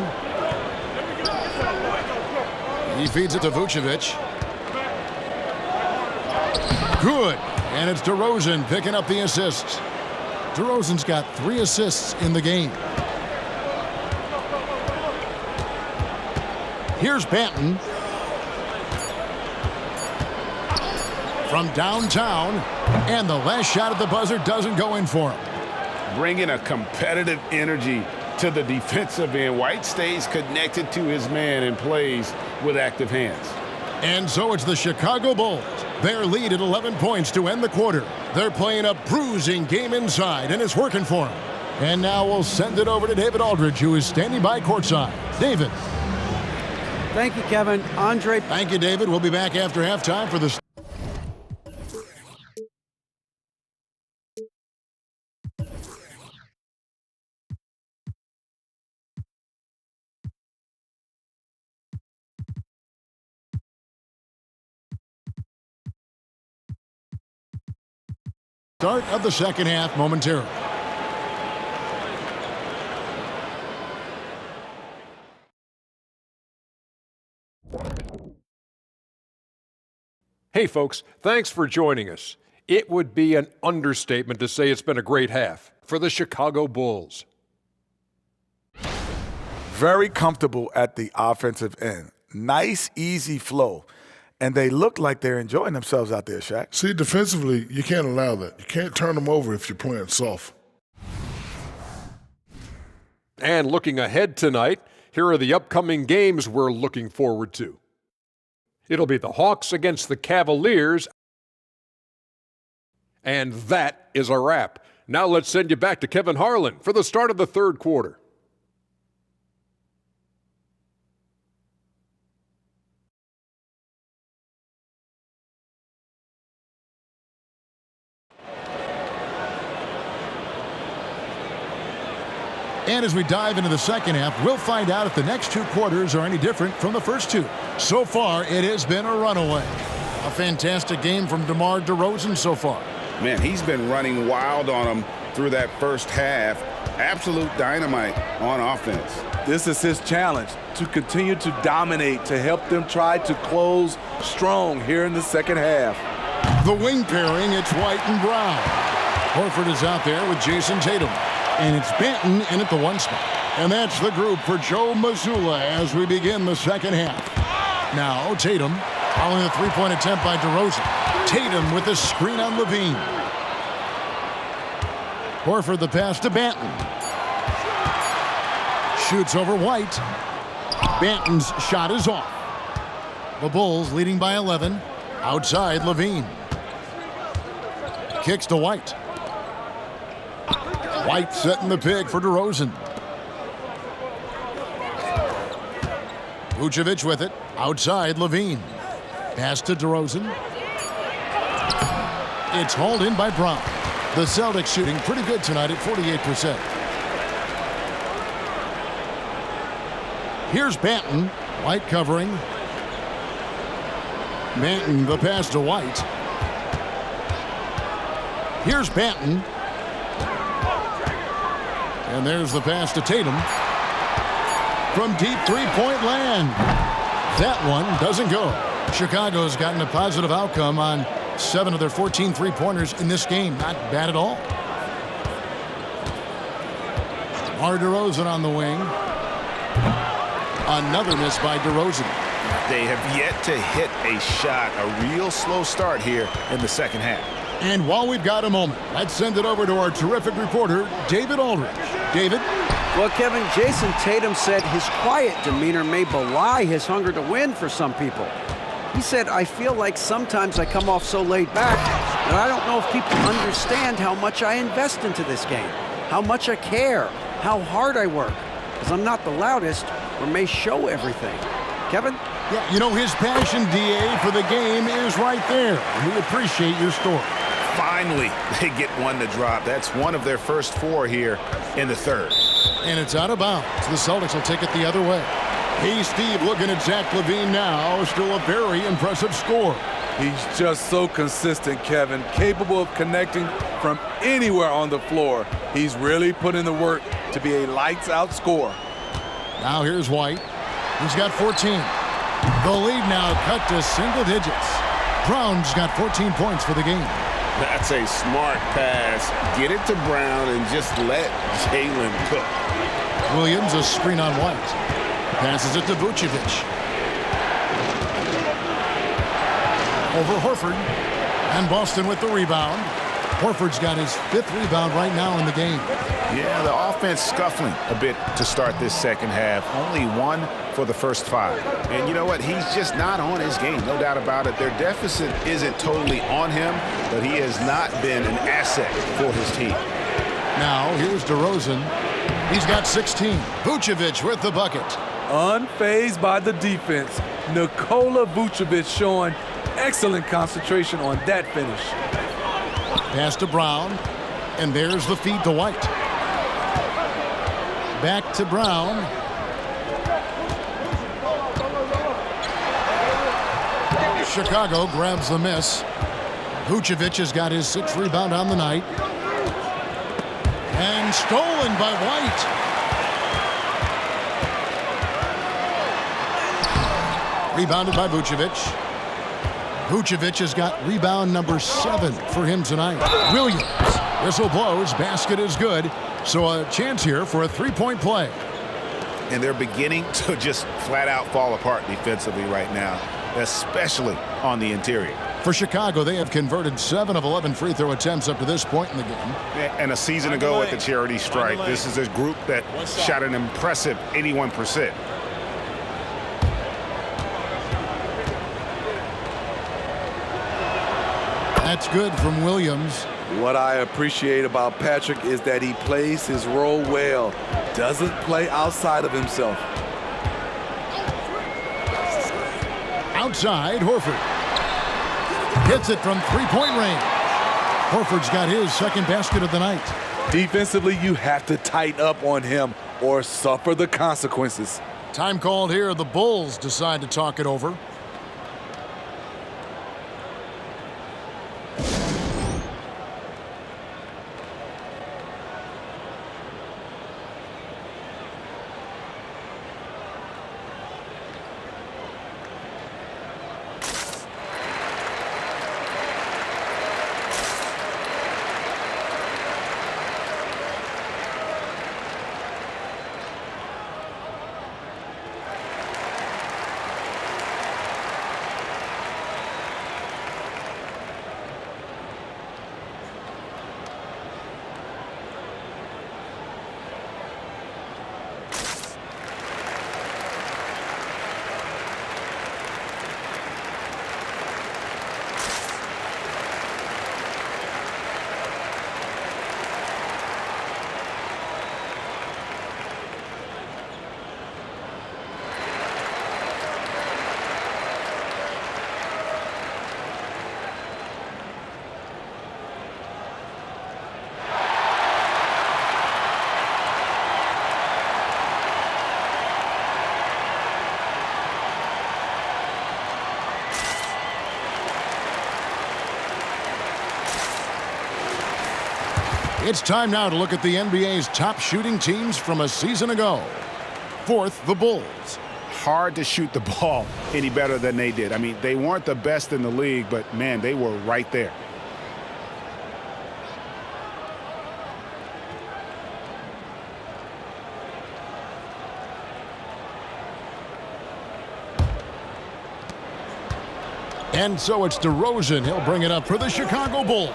A: He feeds it to Vucevic. Good. And it's DeRozan picking up the assists. DeRozan's got 3 assists in the game. Here's Banton. From downtown. And the last shot at the buzzer doesn't go in for him.
B: Bringing a competitive energy to the defensive end. White stays connected to his man and plays with active hands.
A: And so it's the Chicago Bulls. Their lead at 11 points to end the quarter. They're playing a bruising game inside, and it's working for them. And now we'll send it over to David Aldridge, who is standing by courtside. David.
F: Thank you, Kevin. Andre.
A: Thank you, David. We'll be back after halftime for the start of the second half momentarily.
G: Hey folks, thanks for joining us. It would be an understatement to say it's been a great half for the Chicago Bulls.
C: Very comfortable at the offensive end. Nice, easy flow. And they look like they're enjoying themselves out there, Shaq.
H: See, defensively, you can't allow that. You can't turn them over if you're playing soft.
G: And looking ahead tonight, here are the upcoming games we're looking forward to. It'll be the Hawks against the Cavaliers. And that is a wrap. Now let's send you back to Kevin Harlan for the start of the third quarter.
A: And as we dive into the second half, we'll find out if the next 2 quarters are any different from the first 2. So far, it has been a runaway. A fantastic game from DeMar DeRozan so far.
B: Man, he's been running wild on them through that first half. Absolute dynamite on offense.
C: This is his challenge, to continue to dominate, to help them try to close strong here in the second half.
A: The wing pairing, it's White and Brown. Horford is out there with Jason Tatum. And it's Banton in at the 1 spot. And that's the group for Joe Mazzulla as we begin the second half. Now Tatum following the 3-point attempt by DeRozan. Tatum with the screen on Levine. Horford the pass to Banton. Shoots over White. Banton's shot is off. The Bulls leading by 11. Outside Levine. Kicks to White. White setting the pig for DeRozan. Vucevic with it. Outside Levine. Pass to DeRozan. It's hauled in by Brown. The Celtics shooting pretty good tonight at 48%. Here's Banton. White covering. Banton the pass to White. Here's Banton. And there's the pass to Tatum. From deep three-point land. That one doesn't go. Chicago's gotten a positive outcome on 7 of their 14 three-pointers in this game. Not bad at all. DeRozan on the wing. Another miss by DeRozan.
B: They have yet to hit a shot. A real slow start here in the second half.
A: And while we've got a moment, let's send it over to our terrific reporter, David Aldridge. David?
F: Well, Kevin, Jason Tatum said his quiet demeanor may belie his hunger to win for some people. He said, I feel like sometimes I come off so laid back that I don't know if people understand how much I invest into this game, how much I care, how hard I work, because I'm not the loudest or may show everything. Kevin?
A: Yeah, you know, his passion, DA, for the game is right there. We appreciate your story.
B: Finally, they get one to drop. That's one of their first 4 here in the third.
A: And it's out of bounds. The Celtics will take it the other way. Hey, Steve, looking at Zach LaVine now. Still a very impressive score.
C: He's just so consistent, Kevin, capable of connecting from anywhere on the floor. He's really put in the work to be a lights-out scorer.
A: Now here's White. He's got 14. The lead now cut to single digits. Brown's got 14 points for the game.
D: That's a smart pass. Get it to Brown and just let Jalen cook.
A: Williams, a screen on White. Passes it to Vucevic. Over Horford. And Boston with the rebound. Horford's got his 5th rebound right now in the game.
B: Yeah, the offense scuffling a bit to start this second half. Only 1 for the first 5. And you know what? He's just not on his game, no doubt about it. Their deficit isn't totally on him, but he has not been an asset for his team.
A: Now, here's DeRozan. He's got 16. Vucevic with the bucket.
C: Unfazed by the defense, Nikola Vucevic showing excellent concentration on that finish.
A: Pass to Brown, and there's the feed to White. Back to Brown. Chicago grabs the miss. Vucevic has got his 6th rebound on the night. And stolen by White. Rebounded by Vucevic. Vucevic has got rebound number 7 for him tonight. Williams. Whistle blows. Basket is good. So a chance here for a 3-point play.
B: And they're beginning to just flat out fall apart defensively right now, especially on the interior.
A: For Chicago, they have converted 7 of 11 free throw attempts up to this point in the game.
B: And a season ago at the charity stripe, this is a group that shot an impressive 81%.
A: That's good from Williams.
C: What I appreciate about Patrick is that he plays his role well, doesn't play outside of himself.
A: Outside, Horford. Hits it from 3-point range. Horford's got his 2nd basket of the night.
C: Defensively, you have to tighten up on him or suffer the consequences.
A: Time called here. The Bulls decide to talk it over. It's time now to look at the NBA's top shooting teams from a season ago. Fourth, the Bulls.
B: Hard to shoot the ball any better than they did. I mean, they weren't the best in the league, but, man, they were right there.
A: And so it's DeRozan. He'll bring it up for the Chicago Bulls.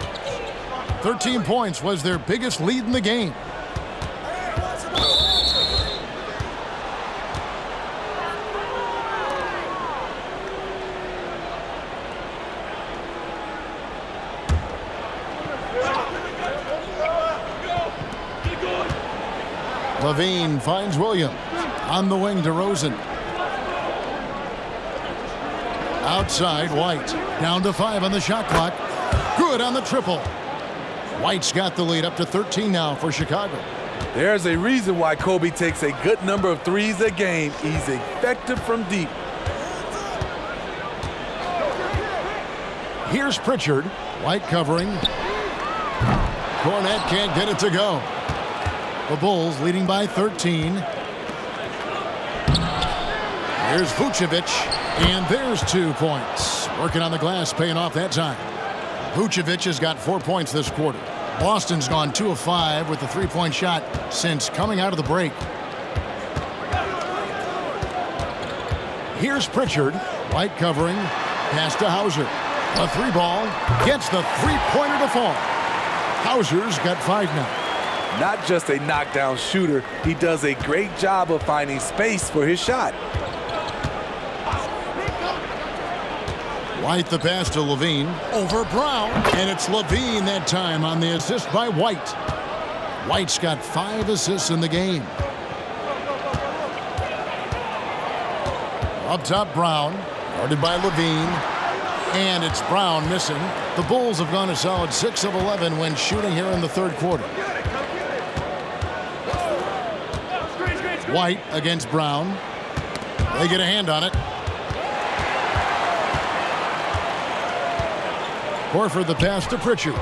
A: 13 points was their biggest lead in the game. Levine finds Williams. On the wing, DeRozan. Outside, White. Down to 5 on the shot clock. Good on the triple. White's got the lead up to 13 now for Chicago.
C: There's a reason why Kobe takes a good number of threes a game. He's effective from deep.
A: Here's Pritchard. White covering. Cornette can't get it to go. The Bulls leading by 13. Here's Vucevic, and there's 2 points. Working on the glass, paying off that time. Vucevic has got 4 points this quarter. Boston's gone 2 of 5 with the 3-point shot since coming out of the break. Here's Pritchard. White covering. Pass to Hauser. A 3-ball. Gets the 3-pointer to fall. Hauser's got 5 now.
C: Not just a knockdown shooter, he does a great job of finding space for his shot.
A: White the pass to Levine. Over Brown. And it's Levine that time on the assist by White. White's got 5 assists in the game. Up top, Brown. Guarded by Levine. And it's Brown missing. The Bulls have gone a solid 6 of 11 when shooting here in the third quarter. White against Brown. They get a hand on it. Horford the pass to Pritchard.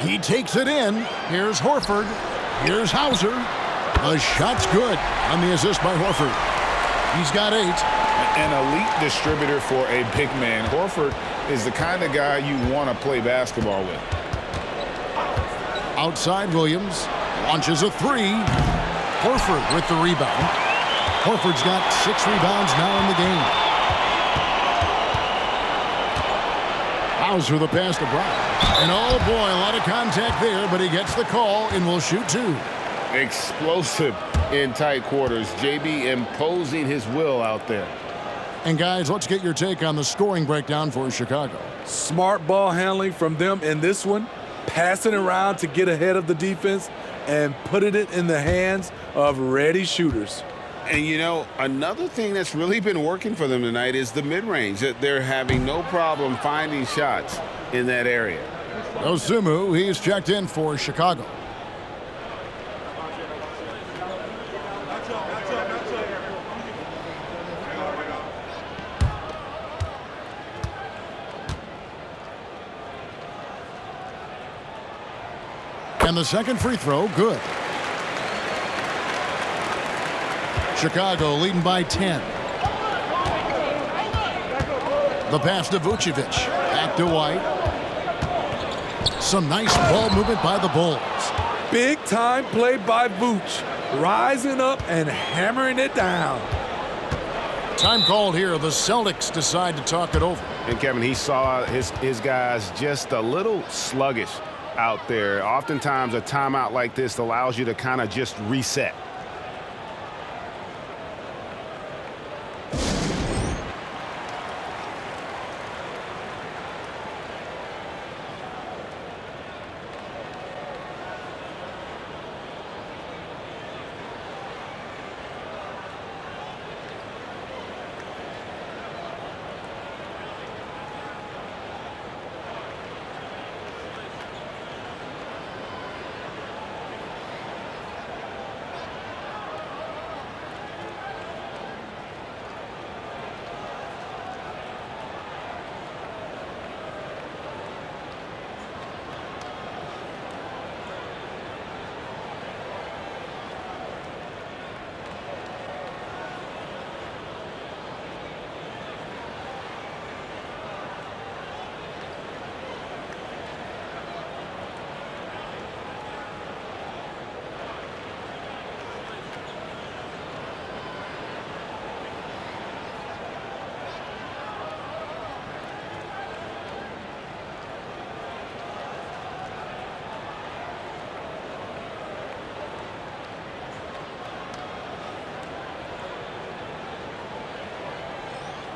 A: He takes it in. Here's Horford. Here's Hauser. The shot's good on the assist by Horford. He's got 8.
B: An elite distributor for a big man. Horford is the kind of guy you want to play basketball with.
A: Outside, Williams launches a 3. Horford with the rebound. Horford's got 6 rebounds now in the game. Hauser the pass to Brown. And oh boy, a lot of contact there, but he gets the call and will shoot 2.
B: Explosive in tight quarters. JB imposing his will out there.
A: And guys, let's get your take on the scoring breakdown for Chicago.
C: Smart ball handling from them in this one, passing around to get ahead of the defense and putting it in the hands of ready shooters.
D: And, you know, another thing that's really been working for them tonight is the mid-range. They're having no problem finding shots in that area.
A: Osumu, he's checked in for Chicago. And the second free throw, good. Chicago leading by 10. The pass to Vucevic. Back to White. Some nice ball movement by the Bulls.
C: Big time play by Vooch, rising up and hammering it down.
A: Time called here. The Celtics decide to talk it over.
B: And Kevin, he saw his guys just a little sluggish out there. Oftentimes a timeout like this allows you to kind of just reset.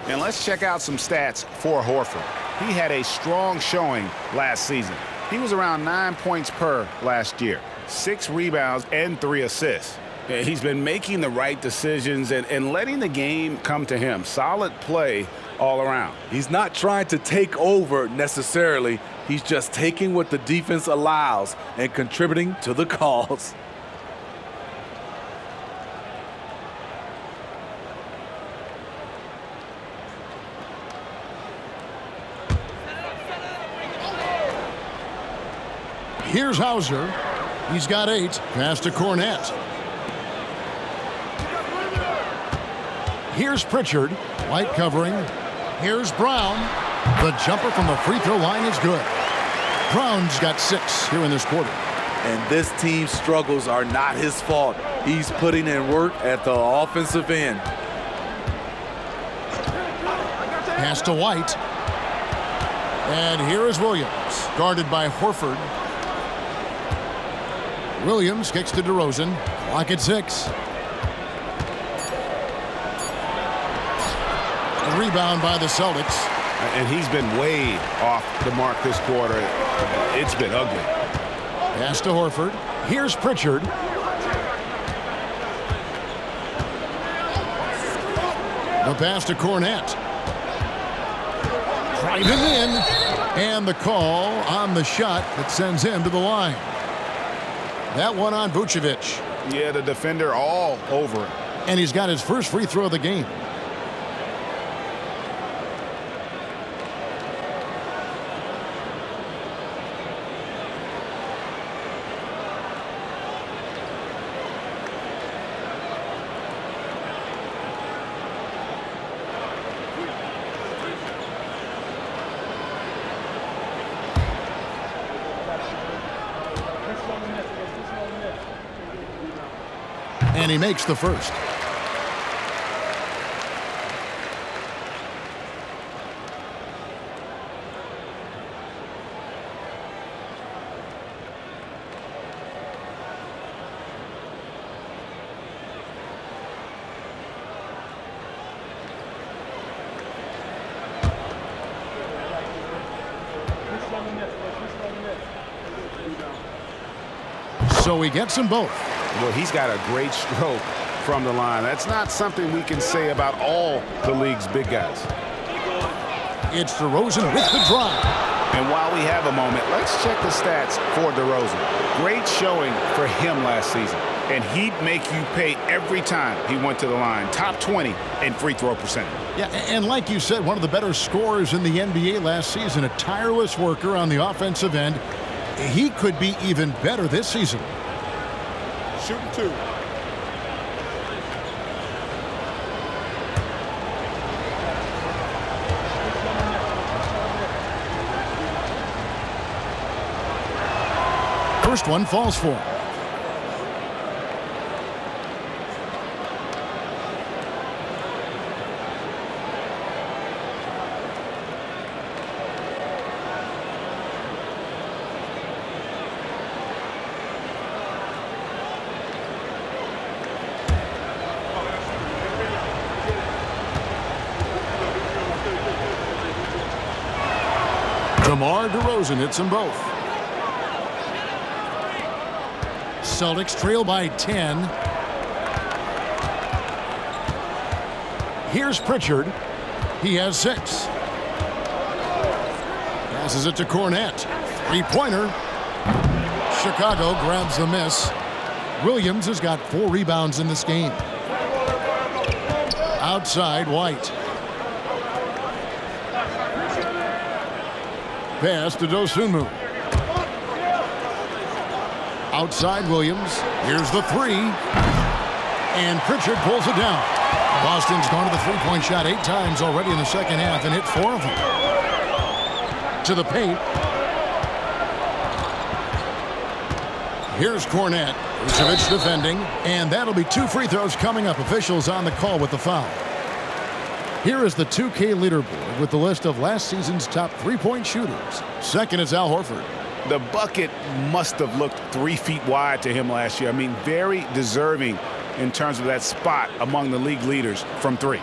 B: And let's check out some stats for Horford. He had a strong showing last season. He was around 9 points per last year, 6 rebounds and 3 assists. He's been making the right decisions and letting the game come to him. Solid play all around.
C: He's not trying to take over necessarily. He's just taking what the defense allows and contributing to the cause.
A: Here's Hauser. He's got 8. Pass to Cornette. Here's Pritchard. White covering. Here's Brown. The jumper from the free throw line is good. Brown's got 6 here in this quarter.
C: And this team's struggles are not his fault. He's putting in work at the offensive end.
A: Pass to White. And here is Williams, guarded by Horford. Williams kicks to DeRozan. Clock at 6. A rebound by the Celtics.
B: And he's been way off the mark this quarter. It's been ugly.
A: Pass to Horford. Here's Pritchard. The pass to Cornette. Drive him in. And the call on the shot that sends him to the line. That one on Vucevic.
B: Yeah, the defender all over it.
A: And he's got his first free throw of the game. And he makes the first. So he gets them both.
B: Well, he's got a great stroke from the line. That's not something we can say about all the league's big guys.
A: It's DeRozan with the drive.
B: And while we have a moment, let's check the stats for DeRozan. Great showing for him last season. And he'd make you pay every time he went to the line. Top 20 in free throw percentage.
A: Yeah, and like you said, one of the better scorers in the NBA last season, a tireless worker on the offensive end. He could be even better this season.
E: Shooting 2.
A: First one falls for him. DeMar DeRozan hits them both. Celtics trail by 10. Here's Pritchard. He has 6. Passes it to Cornette. Three-pointer. Chicago grabs the miss. Williams has got 4 rebounds in this game. Outside, White. Pass to Dosunmu. Outside Williams. Here's the 3. And Pritchard pulls it down. Boston's gone to the three-point shot 8 times already in the second half and hit 4 of them. To the paint. Here's Cornette. Vucevic defending. And that'll be 2 free throws coming up. Officials on the call with the foul. Here is the 2K leaderboard with the list of last season's top three-point shooters. Second is Al Horford.
B: The bucket must have looked 3 feet wide to him last year. I mean, very deserving in terms of that spot among the league leaders from 3.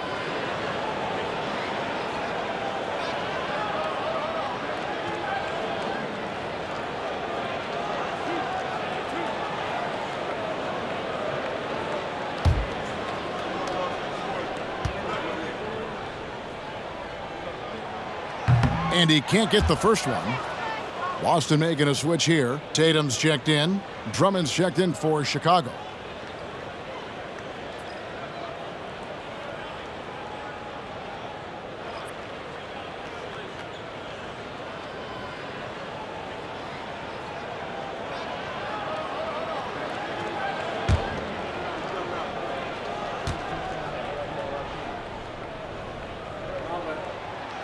A: And he can't get the first one. Boston making a switch here. Tatum's checked in. Drummond's checked in for Chicago.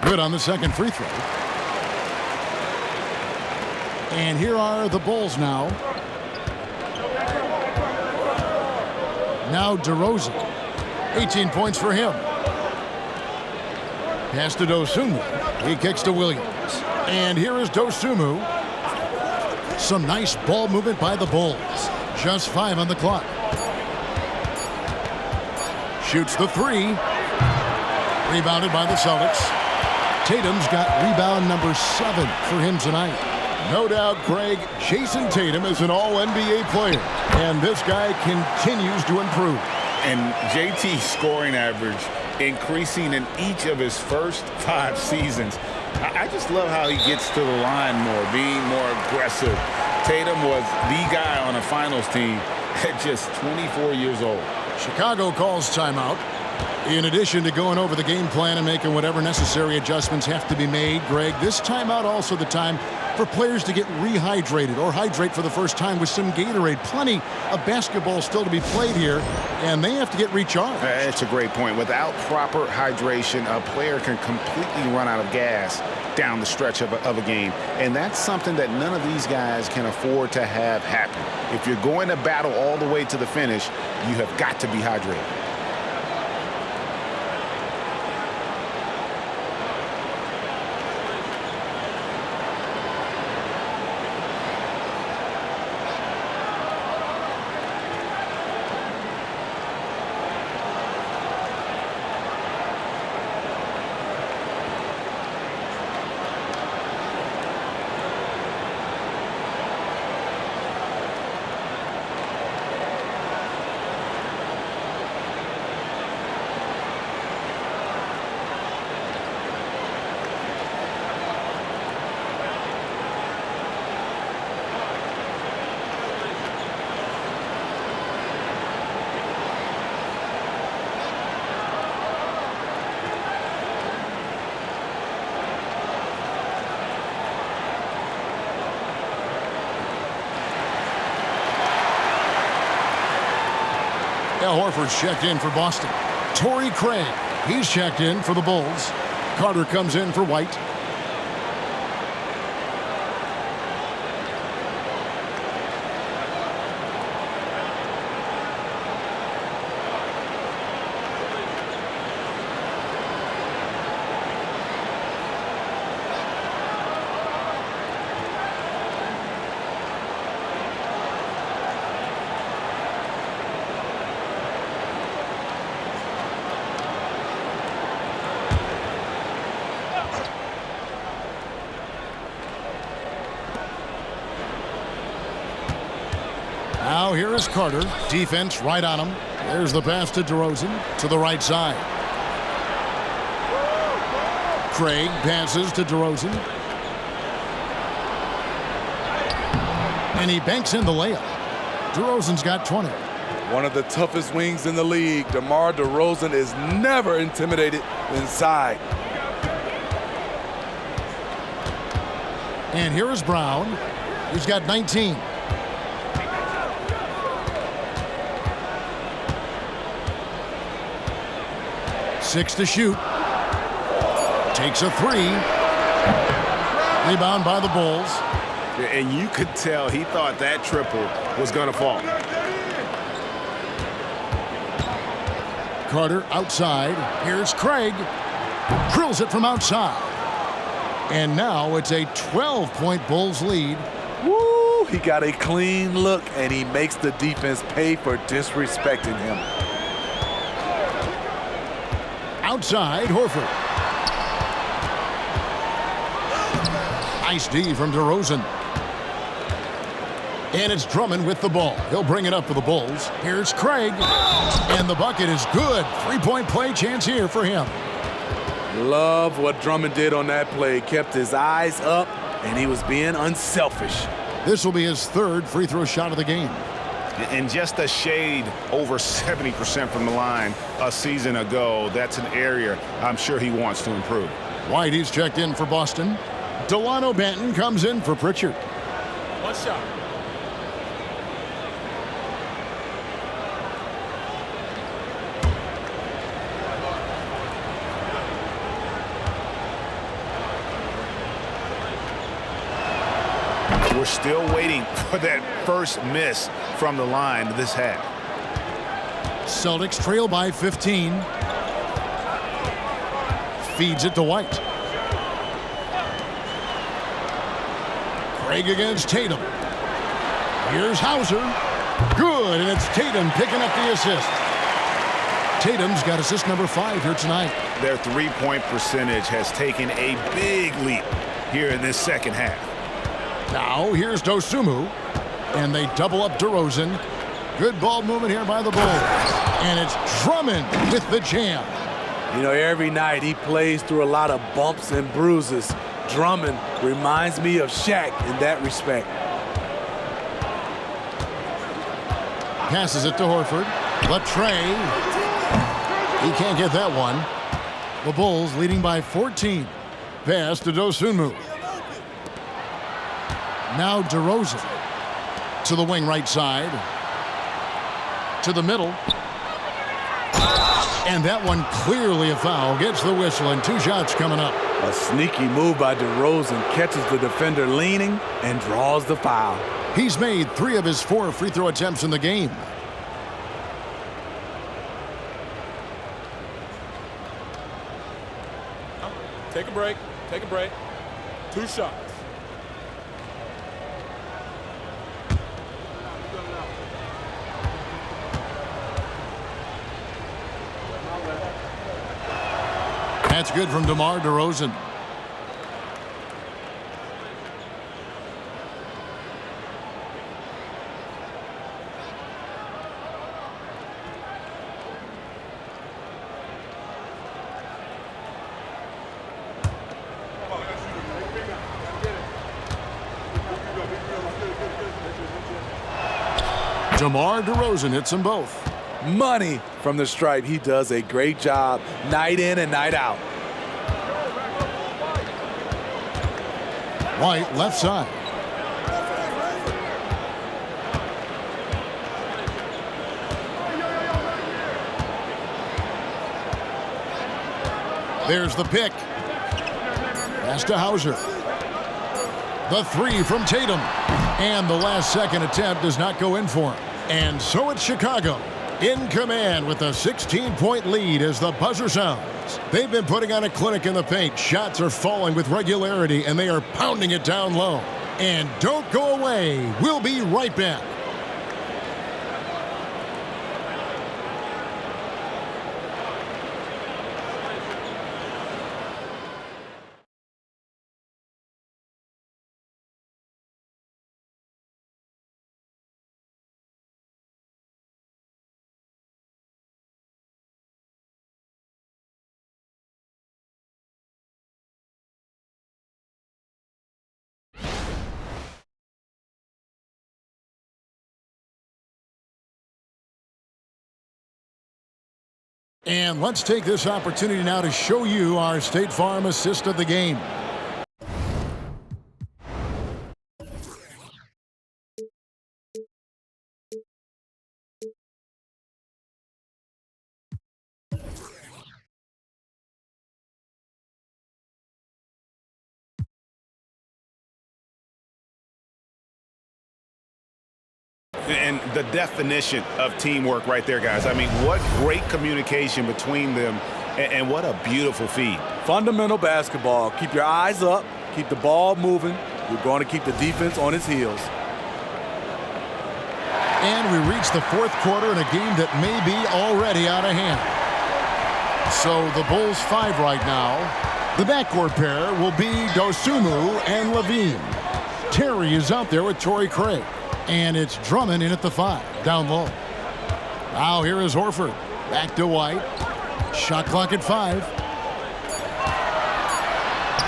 A: Good on the second free throw. And here are the Bulls now. Now DeRozan. 18 points for him. Pass to Dosunmu. He kicks to Williams. And here is Dosunmu. Some nice ball movement by the Bulls. Just 5 on the clock. Shoots the 3. Rebounded by the Celtics. Tatum's got rebound number 7 for him tonight. No doubt, Greg, Jason Tatum is an all-NBA player, and this guy continues to improve.
B: And JT's scoring average increasing in each of his first 5 seasons. I just love how he gets to the line more, being more aggressive. Tatum was the guy on a finals team at just 24 years old.
A: Chicago calls timeout. In addition to going over the game plan and making whatever necessary adjustments have to be made, Greg, this timeout also the time for players to get rehydrated or hydrate for the first time with some Gatorade. Plenty of basketball still to be played here, and they have to get recharged.
B: That's a great point. Without proper hydration, a player can completely run out of gas down the stretch of a game, and that's something that none of these guys can afford to have happen. If you're going to battle all the way to the finish, you have got to be hydrated.
A: Al Horford's checked in for Boston. Torrey Craig, he's checked in for the Bulls. Carter comes in for White. Now here is Carter. Defense right on him. There's the pass to DeRozan to the right side. Craig passes to DeRozan. And he banks in the layup. DeRozan's got 20.
C: One of the toughest wings in the league. DeMar DeRozan is never intimidated inside.
A: And here is Brown. He's got 19. Six to shoot. Takes a 3. Rebound by the Bulls.
D: And you could tell he thought that triple was going to fall.
A: Carter outside. Here's Craig. Drills it from outside. And now it's a 12-point Bulls lead.
C: Woo! He got a clean look, and he makes the defense pay for disrespecting him.
A: Outside, Horford. Nice D from DeRozan. And it's Drummond with the ball. He'll bring it up for the Bulls. Here's Craig. And the bucket is good. 3-point play chance here for him.
C: Love what Drummond did on that play. Kept his eyes up, and he was being unselfish.
A: This will be his third free throw shot of the game.
B: And just a shade over 70% from the line a season ago. That's an area I'm sure he wants to improve.
A: White, he's checked in for Boston. Delano Banton comes in for Pritchard.
E: One shot.
B: We're still waiting for that first miss from the line this half.
A: Celtics trail by 15. Feeds it to White. Craig against Tatum. Here's Hauser. Good, and it's Tatum picking up the assist. Tatum's got assist number 5 here tonight.
B: Their three-point percentage has taken a big leap here in this second half.
A: Now here's Dosunmu, and they double up DeRozan. Good ball movement here by the Bulls, and it's Drummond with the jam.
C: You know, every night he plays through a lot of bumps and bruises. Drummond reminds me of Shaq in that respect.
A: Passes it to Horford. Latrey. He can't get that one. The Bulls leading by 14. Pass to Dosunmu. Now DeRozan to the wing right side. To the middle. And that one clearly a foul. Gets the whistle, and 2 shots coming up.
C: A sneaky move by DeRozan, catches the defender leaning and draws the foul.
A: He's made 3 of his 4 free throw attempts in the game.
E: Take a break. Take a break. 2 shots.
A: That's good from DeMar DeRozan. DeMar DeRozan hits them both.
C: Money from the stripe. He does a great job night in and night out.
A: White left side. There's the pick. Pass to Hauser. The 3 from Tatum. And the last second attempt does not go in for him. And so it's Chicago in command with a 16-point lead as the buzzer sounds. They've been putting on a clinic in the paint. Shots are falling with regularity, and they are pounding it down low. And don't go away. We'll be right back. And let's take this opportunity now to show you our State Farm assist of the game.
B: And the definition of teamwork right there, guys. I mean, what great communication between them, and what a beautiful feed.
C: Fundamental basketball. Keep your eyes up. Keep the ball moving. You're going to keep the defense on its heels.
A: And we reach the 4th quarter in a game that may be already out of hand. So the Bulls 5 right now. The backcourt pair will be Dosunmu and Levine. Terry is out there with Torrey Craig. And it's Drummond in at the 5, down low. Now here is Horford. Back to White. Shot clock at 5.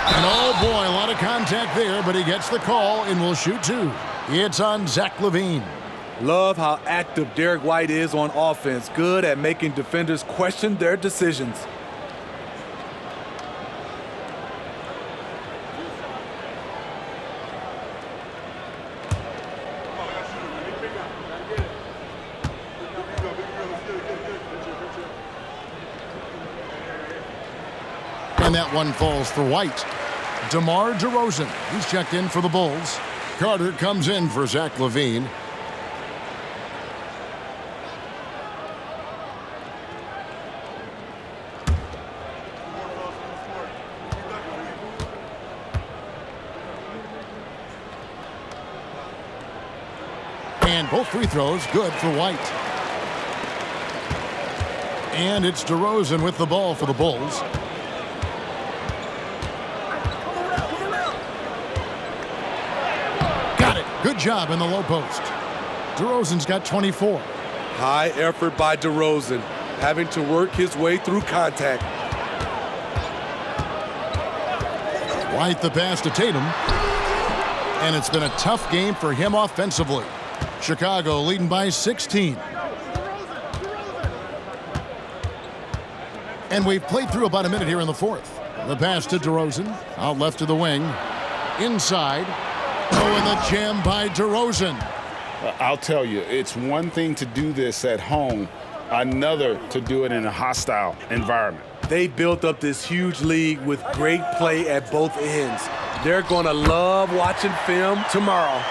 A: And oh boy, a lot of contact there, but he gets the call and will shoot two. It's on Zach LaVine.
C: Love how active Derek White is on offense. Good at making defenders question their decisions.
A: And that one falls for White. DeMar DeRozan, he's checked in for the Bulls. Carter comes in for Zach LaVine. And both free throws good for White. And it's DeRozan with the ball for the Bulls. Got it. Good job in the low post. DeRozan's got 24.
C: High effort by DeRozan, having to work his way through contact.
A: White the pass to Tatum. And it's been a tough game for him offensively. Chicago leading by 16. And we've played through about a minute here in the fourth. The pass to DeRozan, out left to the wing. Inside. Oh, and the jam by DeRozan.
B: I'll tell you, it's one thing to do this at home, another to do it in a hostile environment.
C: They built up this huge lead with great play at both ends. They're going to love watching film tomorrow.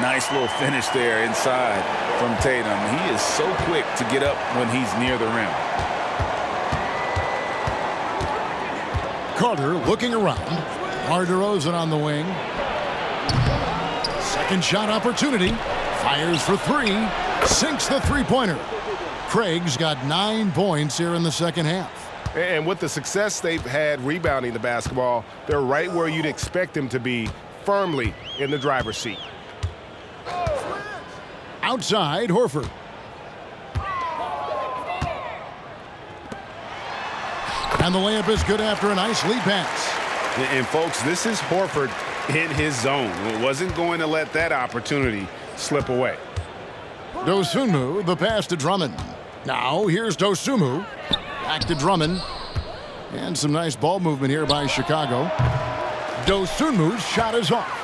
B: Nice little finish there inside from Tatum. He is so quick to get up when he's near the rim.
A: Carter looking around. DeRozan on the wing. Second shot opportunity. Fires for three. Sinks the three-pointer. Craig's got 9 points here in the second half.
D: And with the success they've had rebounding the basketball, they're right where you'd expect them to be, firmly in the driver's seat.
A: Outside, Horford. And the layup is good after a nice lead pass.
B: And folks, this is Horford in his zone. It wasn't going to let that opportunity slip away.
A: Dosunmu, the pass to Drummond. Now here's Dosunmu. Back to Drummond. And some nice ball movement here by Chicago. Dosunmu's shot is off.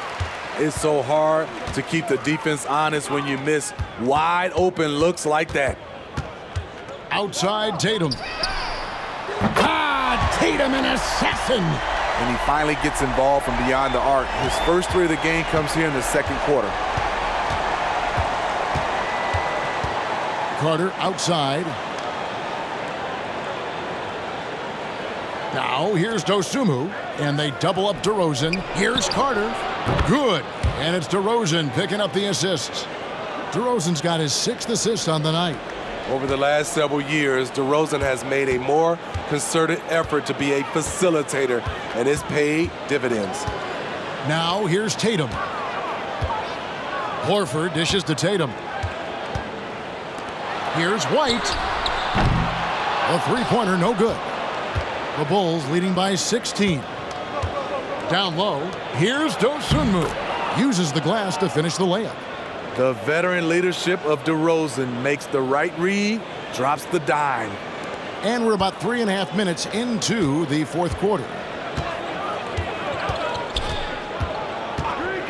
C: It's so hard to keep the defense honest when you miss wide open looks like that.
A: Outside Tatum. Tatum, an assassin.
C: And he finally gets involved from beyond the arc. His first three of the game comes here in the second quarter.
A: Carter outside. Now here's Dosunmu, and they double up DeRozan. Here's Carter. Good. And it's DeRozan picking up the assists. DeRozan's got his 6th assist on the night.
C: Over the last several years, DeRozan has made a more concerted effort to be a facilitator, and it's paid dividends.
A: Now here's Tatum. Horford dishes to Tatum. Here's White. A three-pointer, no good. The Bulls leading by 16. Down low, here's Dosunmu. Uses the glass to finish the layup.
C: The veteran leadership of DeRozan makes the right read, drops the dime.
A: And we're about 3.5 minutes into the fourth quarter.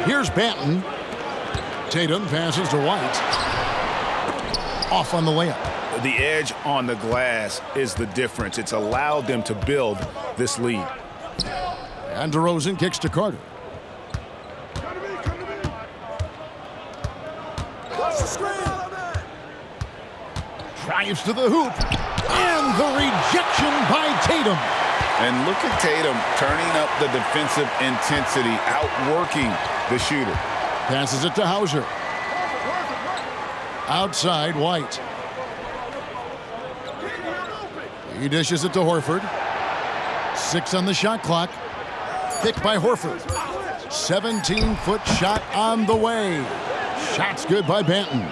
A: Here's Banton. Tatum passes to White. Off on the layup.
B: The edge on the glass is the difference. It's allowed them to build this lead.
A: And DeRozan kicks to Carter. Drives to the hoop. And the rejection by Tatum.
B: And look at Tatum turning up the defensive intensity, outworking the shooter.
A: Passes it to Hauser. Outside, White. He dishes it to Horford. 6 on the shot clock. Picked by Horford. 17-foot shot on the way. Shot's good by Banton.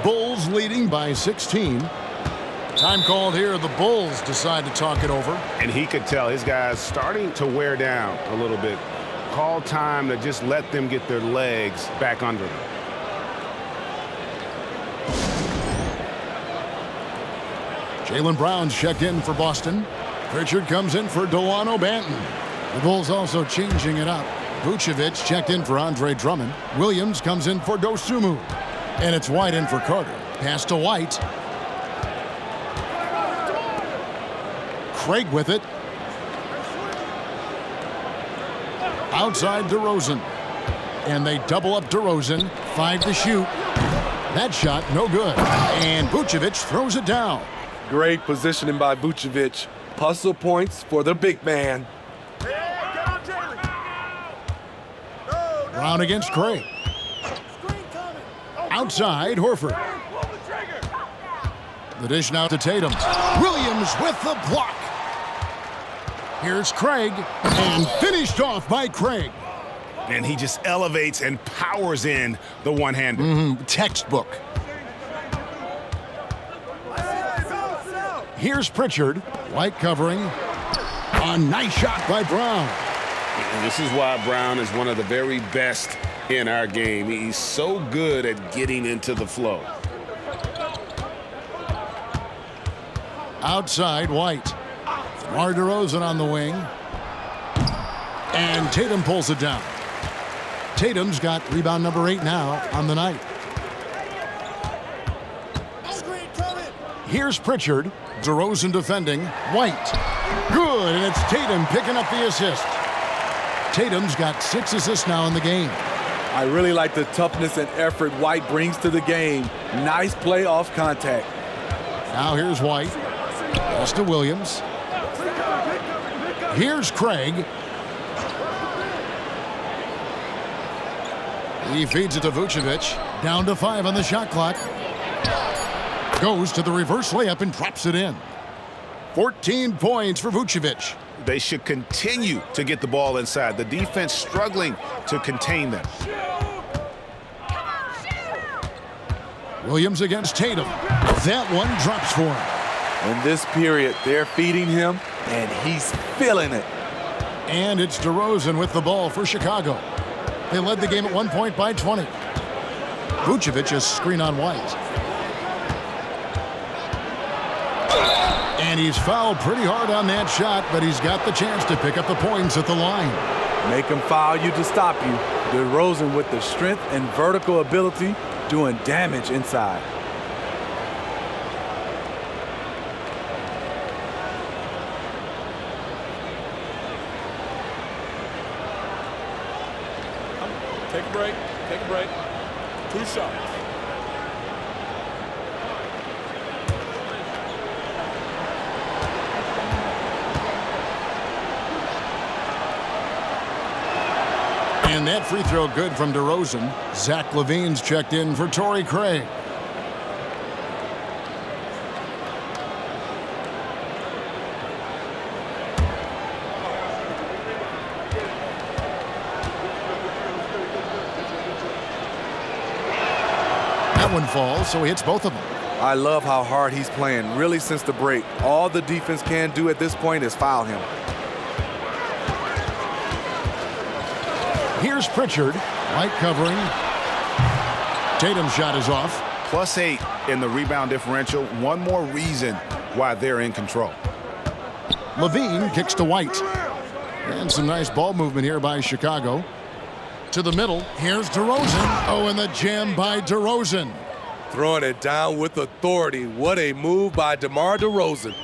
A: Bulls leading by 16. Time called here. The Bulls decide to talk it over.
B: And he could tell his guys starting to wear down a little bit. Call time to just let them get their legs back under them.
A: Jaylen Brown's checked in for Boston. Pritchard comes in for Delano Banton. The Bulls also changing it up. Vucevic checked in for Andre Drummond. Williams comes in for Dosunmu. And it's White in for Carter. Pass to White. Craig with it. Outside DeRozan. And they double up DeRozan. 5 to shoot. That shot no good. And Vucevic throws it down.
C: Great positioning by Vucevic. Hustle points for the big man.
A: Brown against Craig. Outside Horford. The dish now to Tatum. Williams with the block. Here's Craig, and finished off by Craig.
B: And he just elevates and powers in the one-hander.
A: Textbook. Here's Pritchard. White covering. A nice shot by Brown.
D: And this is why Brown is one of the very best in our game. He's so good at getting into the flow.
A: Outside White. DeMar DeRozan on the wing. And Tatum pulls it down. Tatum's got rebound number 8 now on the night. Here's Pritchard. DeRozan defending. White. Good, and it's Tatum picking up the assist. Tatum's got 6 assists now in the game.
C: I really like the toughness and effort White brings to the game. Nice play off contact.
A: Now here's White. Pass to Williams. Here's Craig. He feeds it to Vucevic. Down to 5 on the shot clock. Goes to the reverse layup and drops it in. 14 points for Vucevic.
B: They should continue to get the ball inside. The defense struggling to contain them.
A: Williams against Tatum. That one drops for him.
C: In this period, they're feeding him, and he's feeling it.
A: And it's DeRozan with the ball for Chicago. They led the game at 1 point by 20. Vucevic is screen on White. And he's fouled pretty hard on that shot, but he's got the chance to pick up the points at the line.
C: Make him foul you to stop you. DeRozan with the strength and vertical ability, doing damage inside.
E: Take a break. Take a break. 2 shots.
A: And that free throw good from DeRozan. Zach LaVine's checked in for Torrey Craig. That one falls, so he hits both of them.
C: I love how hard he's playing, really since the break. All the defense can do at this point is foul him.
A: Here's Pritchard. White covering. Tatum's shot is off.
B: +8 in the rebound differential. One more reason why they're in control.
A: LaVine kicks to White. And some nice ball movement here by Chicago. To the middle. Here's DeRozan. Oh, and the jam by DeRozan.
C: Throwing it down with authority. What a move by DeMar DeRozan.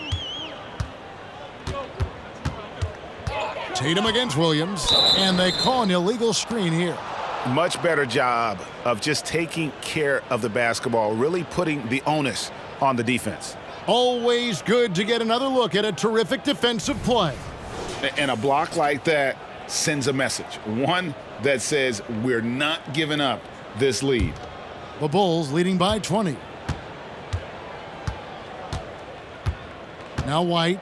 A: Tatum against Williams, and they call an illegal screen here.
B: Much better job of just taking care of the basketball, really putting the onus on the defense.
A: Always good to get another look at a terrific defensive play.
B: And a block like that sends a message, one that says we're not giving up this lead.
A: The Bulls leading by 20. Now White.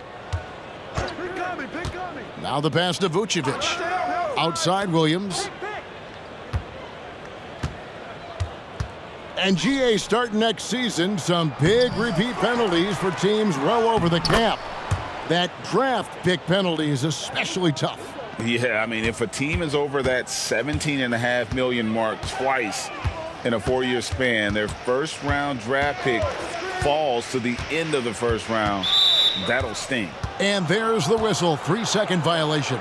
A: Now the pass to Vucevic. Outside Williams. And GA starting next season, some big repeat penalties for teams well over the cap. That draft pick penalty is especially tough.
B: Yeah, I mean, if a team is over that $17.5 million mark twice in a 4-year span, their first-round draft pick falls to the end of the first round, that'll sting.
A: And there's the whistle, 3-second violation.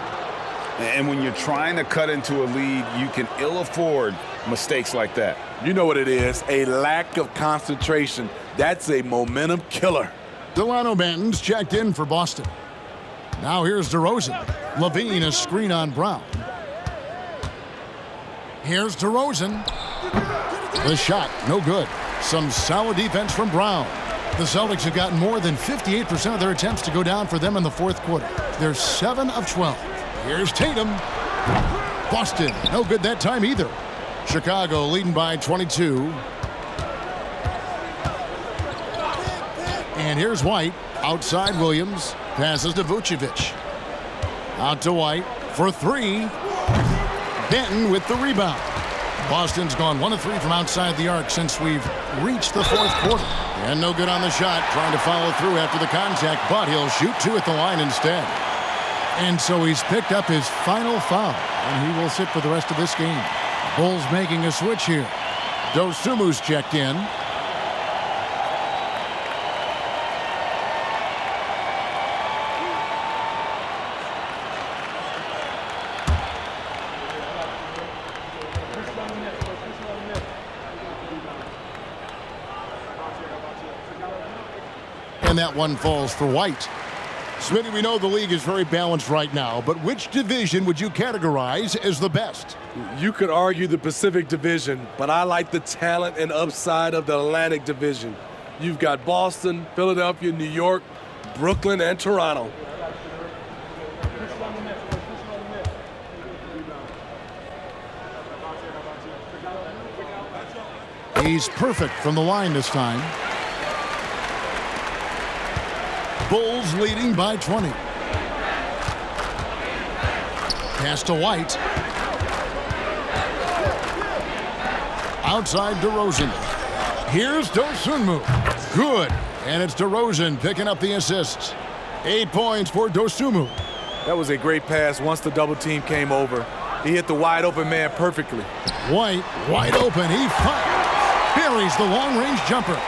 B: And when you're trying to cut into a lead, you can ill afford mistakes like that.
C: You know what it is, a lack of concentration. That's a momentum killer.
A: Delano Banton's checked in for Boston. Now here's DeRozan. Levine a screen on Brown. Here's DeRozan. The shot, no good. Some solid defense from Brown. The Celtics have gotten more than 58% of their attempts to go down for them in the fourth quarter. They're 7 of 12. Here's Tatum. Boston, no good that time either. Chicago leading by 22. And here's White. Outside Williams. Passes to Vucevic. Out to White for 3. Benton with the rebound. Boston's gone 1 of 3 from outside the arc since we've reached the fourth quarter. And no good on the shot. Trying to follow through after the contact, but he'll shoot 2 at the line instead. And so he's picked up his final foul, and he will sit for the rest of this game. Bulls making a switch here. Dosumu's checked in. And that one falls for White. Smitty, we know the league is very balanced right now, but which division would you categorize as the best?
C: You could argue the Pacific Division, but I like the talent and upside of the Atlantic Division. You've got Boston, Philadelphia, New York, Brooklyn, and Toronto.
A: He's perfect from the line this time. Bulls leading by 20. Pass to White. Outside DeRozan. Here's Dosunmu. Good. And it's DeRozan picking up the assist. 8 points for Dosunmu.
C: That was a great pass once the double team came over. He hit the wide open man perfectly.
A: White wide open. He fires. Buries the long-range jumper.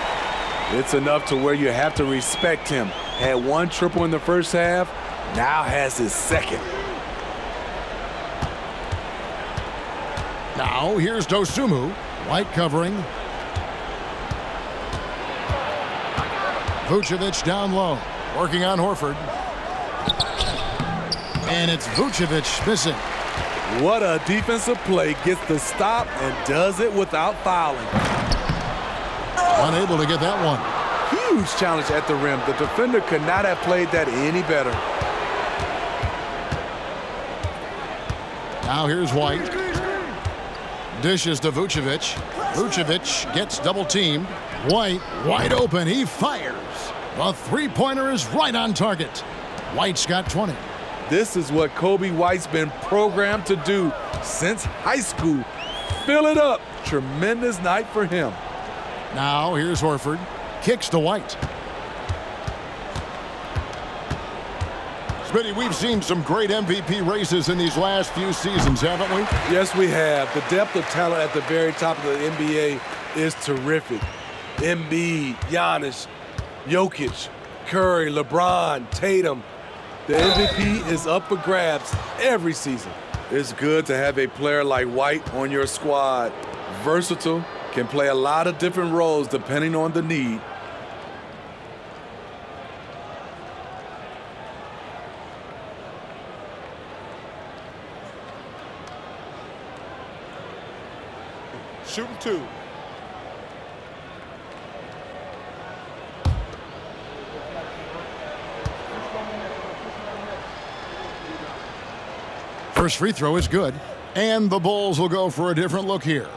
C: It's enough to where you have to respect him. Had 1 triple in the first half, now has his second.
A: Now here's Dosunmu. White covering. Vucevic down low. Working on Horford. And it's Vucevic missing.
C: What a defensive play. Gets the stop and does it without fouling.
A: Unable to get that one.
C: Huge challenge at the rim. The defender could not have played that any better.
A: Now here's White. Dishes to Vucevic. Vucevic gets double teamed. White wide open. He fires. The three-pointer is right on target. White's got 20.
C: This is what Kobe White's been programmed to do since high school. Fill it up. Tremendous night for him.
A: Now here's Horford. Kicks to White. Smitty, we've seen some great MVP races in these last few seasons, haven't we?
C: Yes, we have. The depth of talent at the very top of the NBA is terrific. Embiid, Giannis, Jokic, Curry, LeBron, Tatum. The MVP is up for grabs every season. It's good to have a player like White on your squad. Versatile, can play a lot of different roles depending on the need.
E: Shooting 2.
A: First free throw is good. And the Bulls will go for a different look here.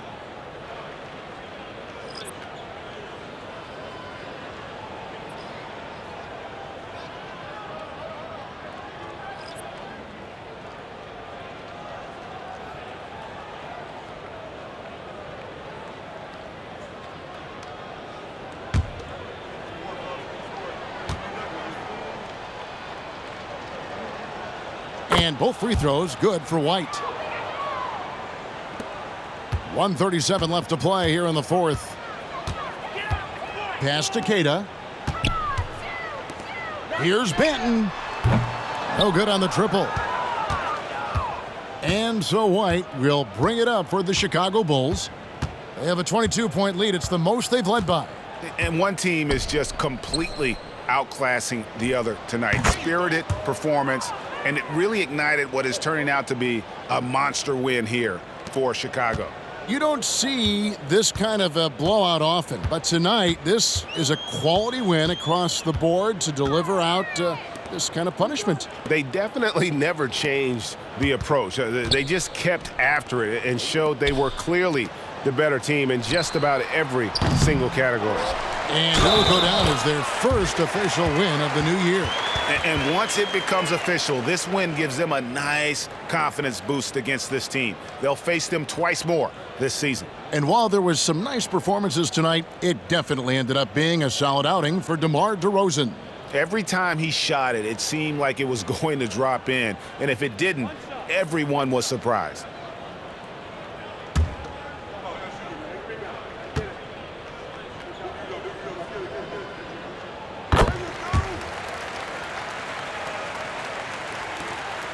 A: And both free throws good for White. 1:37 left to play here in the fourth. Pass to Queta. Here's Banton. No good on the triple. And so White will bring it up for the Chicago Bulls. They have a 22-point lead. It's the most they've led by.
B: And one team is just completely outclassing the other tonight. Spirited performance, and it really ignited what is turning out to be a monster win here for Chicago.
A: You don't see this kind of a blowout often, but tonight this is a quality win across the board to deliver out this kind of punishment.
B: They definitely never changed the approach. They just kept after it and showed they were clearly the better team in just about every single category.
A: And it'll go down as their first official win of the new year.
B: And once it becomes official, this win gives them a nice confidence boost against this team. They'll face them twice more this season.
A: And while there was some nice performances tonight, it definitely ended up being a solid outing for DeMar DeRozan.
B: Every time he shot it, it seemed like it was going to drop in. And if it didn't, everyone was surprised.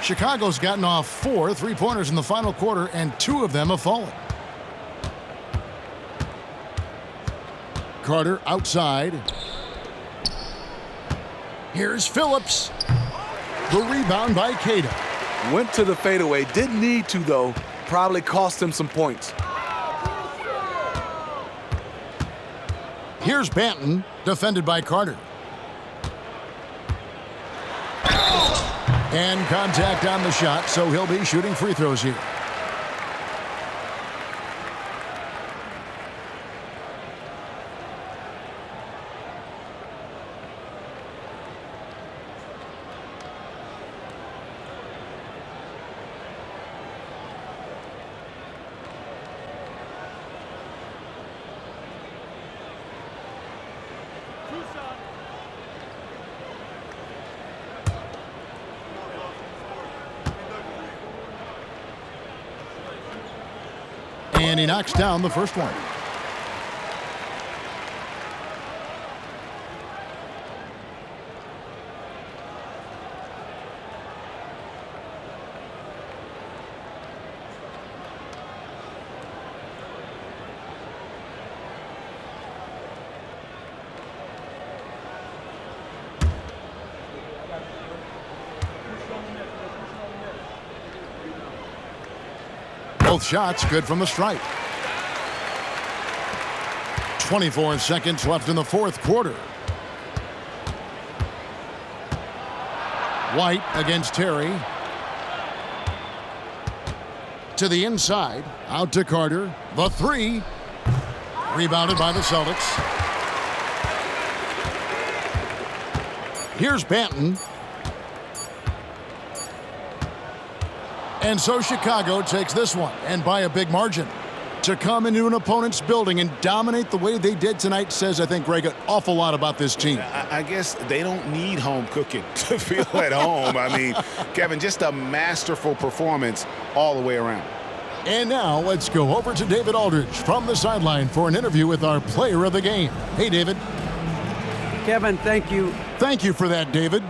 A: Chicago's gotten off 4 3-pointers in the final quarter, and 2 of them have fallen. Carter outside. Here's Phillips. The rebound by Queta.
C: Went to the fadeaway. Didn't need to, though. Probably cost him some points.
A: Here's Banton, defended by Carter. And contact on the shot, so he'll be shooting free throws here. And he knocks down the first one. Both shots good from the stripe. 24 seconds left in the fourth quarter. White against Terry. To the inside. Out to Carter. The three. Rebounded by the Celtics. Here's Banton. And so Chicago takes this one, and by a big margin. To come into an opponent's building and dominate the way they did tonight says, I think, Greg, an awful lot about this team.
B: I guess they don't need home cooking to feel at home. I mean, Kevin, just a masterful performance all the way around.
A: And now let's go over to David Aldridge from the sideline for an interview with our player of the game. Hey, David.
F: Kevin, thank you.
A: Thank you for that, David.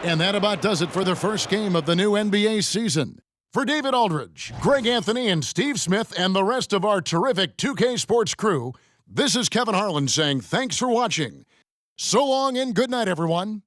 A: And that about does it for the first game of the new NBA season. For David Aldridge, Greg Anthony, and Steve Smith, and the rest of our terrific 2K Sports crew, this is Kevin Harlan saying thanks for watching. So long and good night, everyone.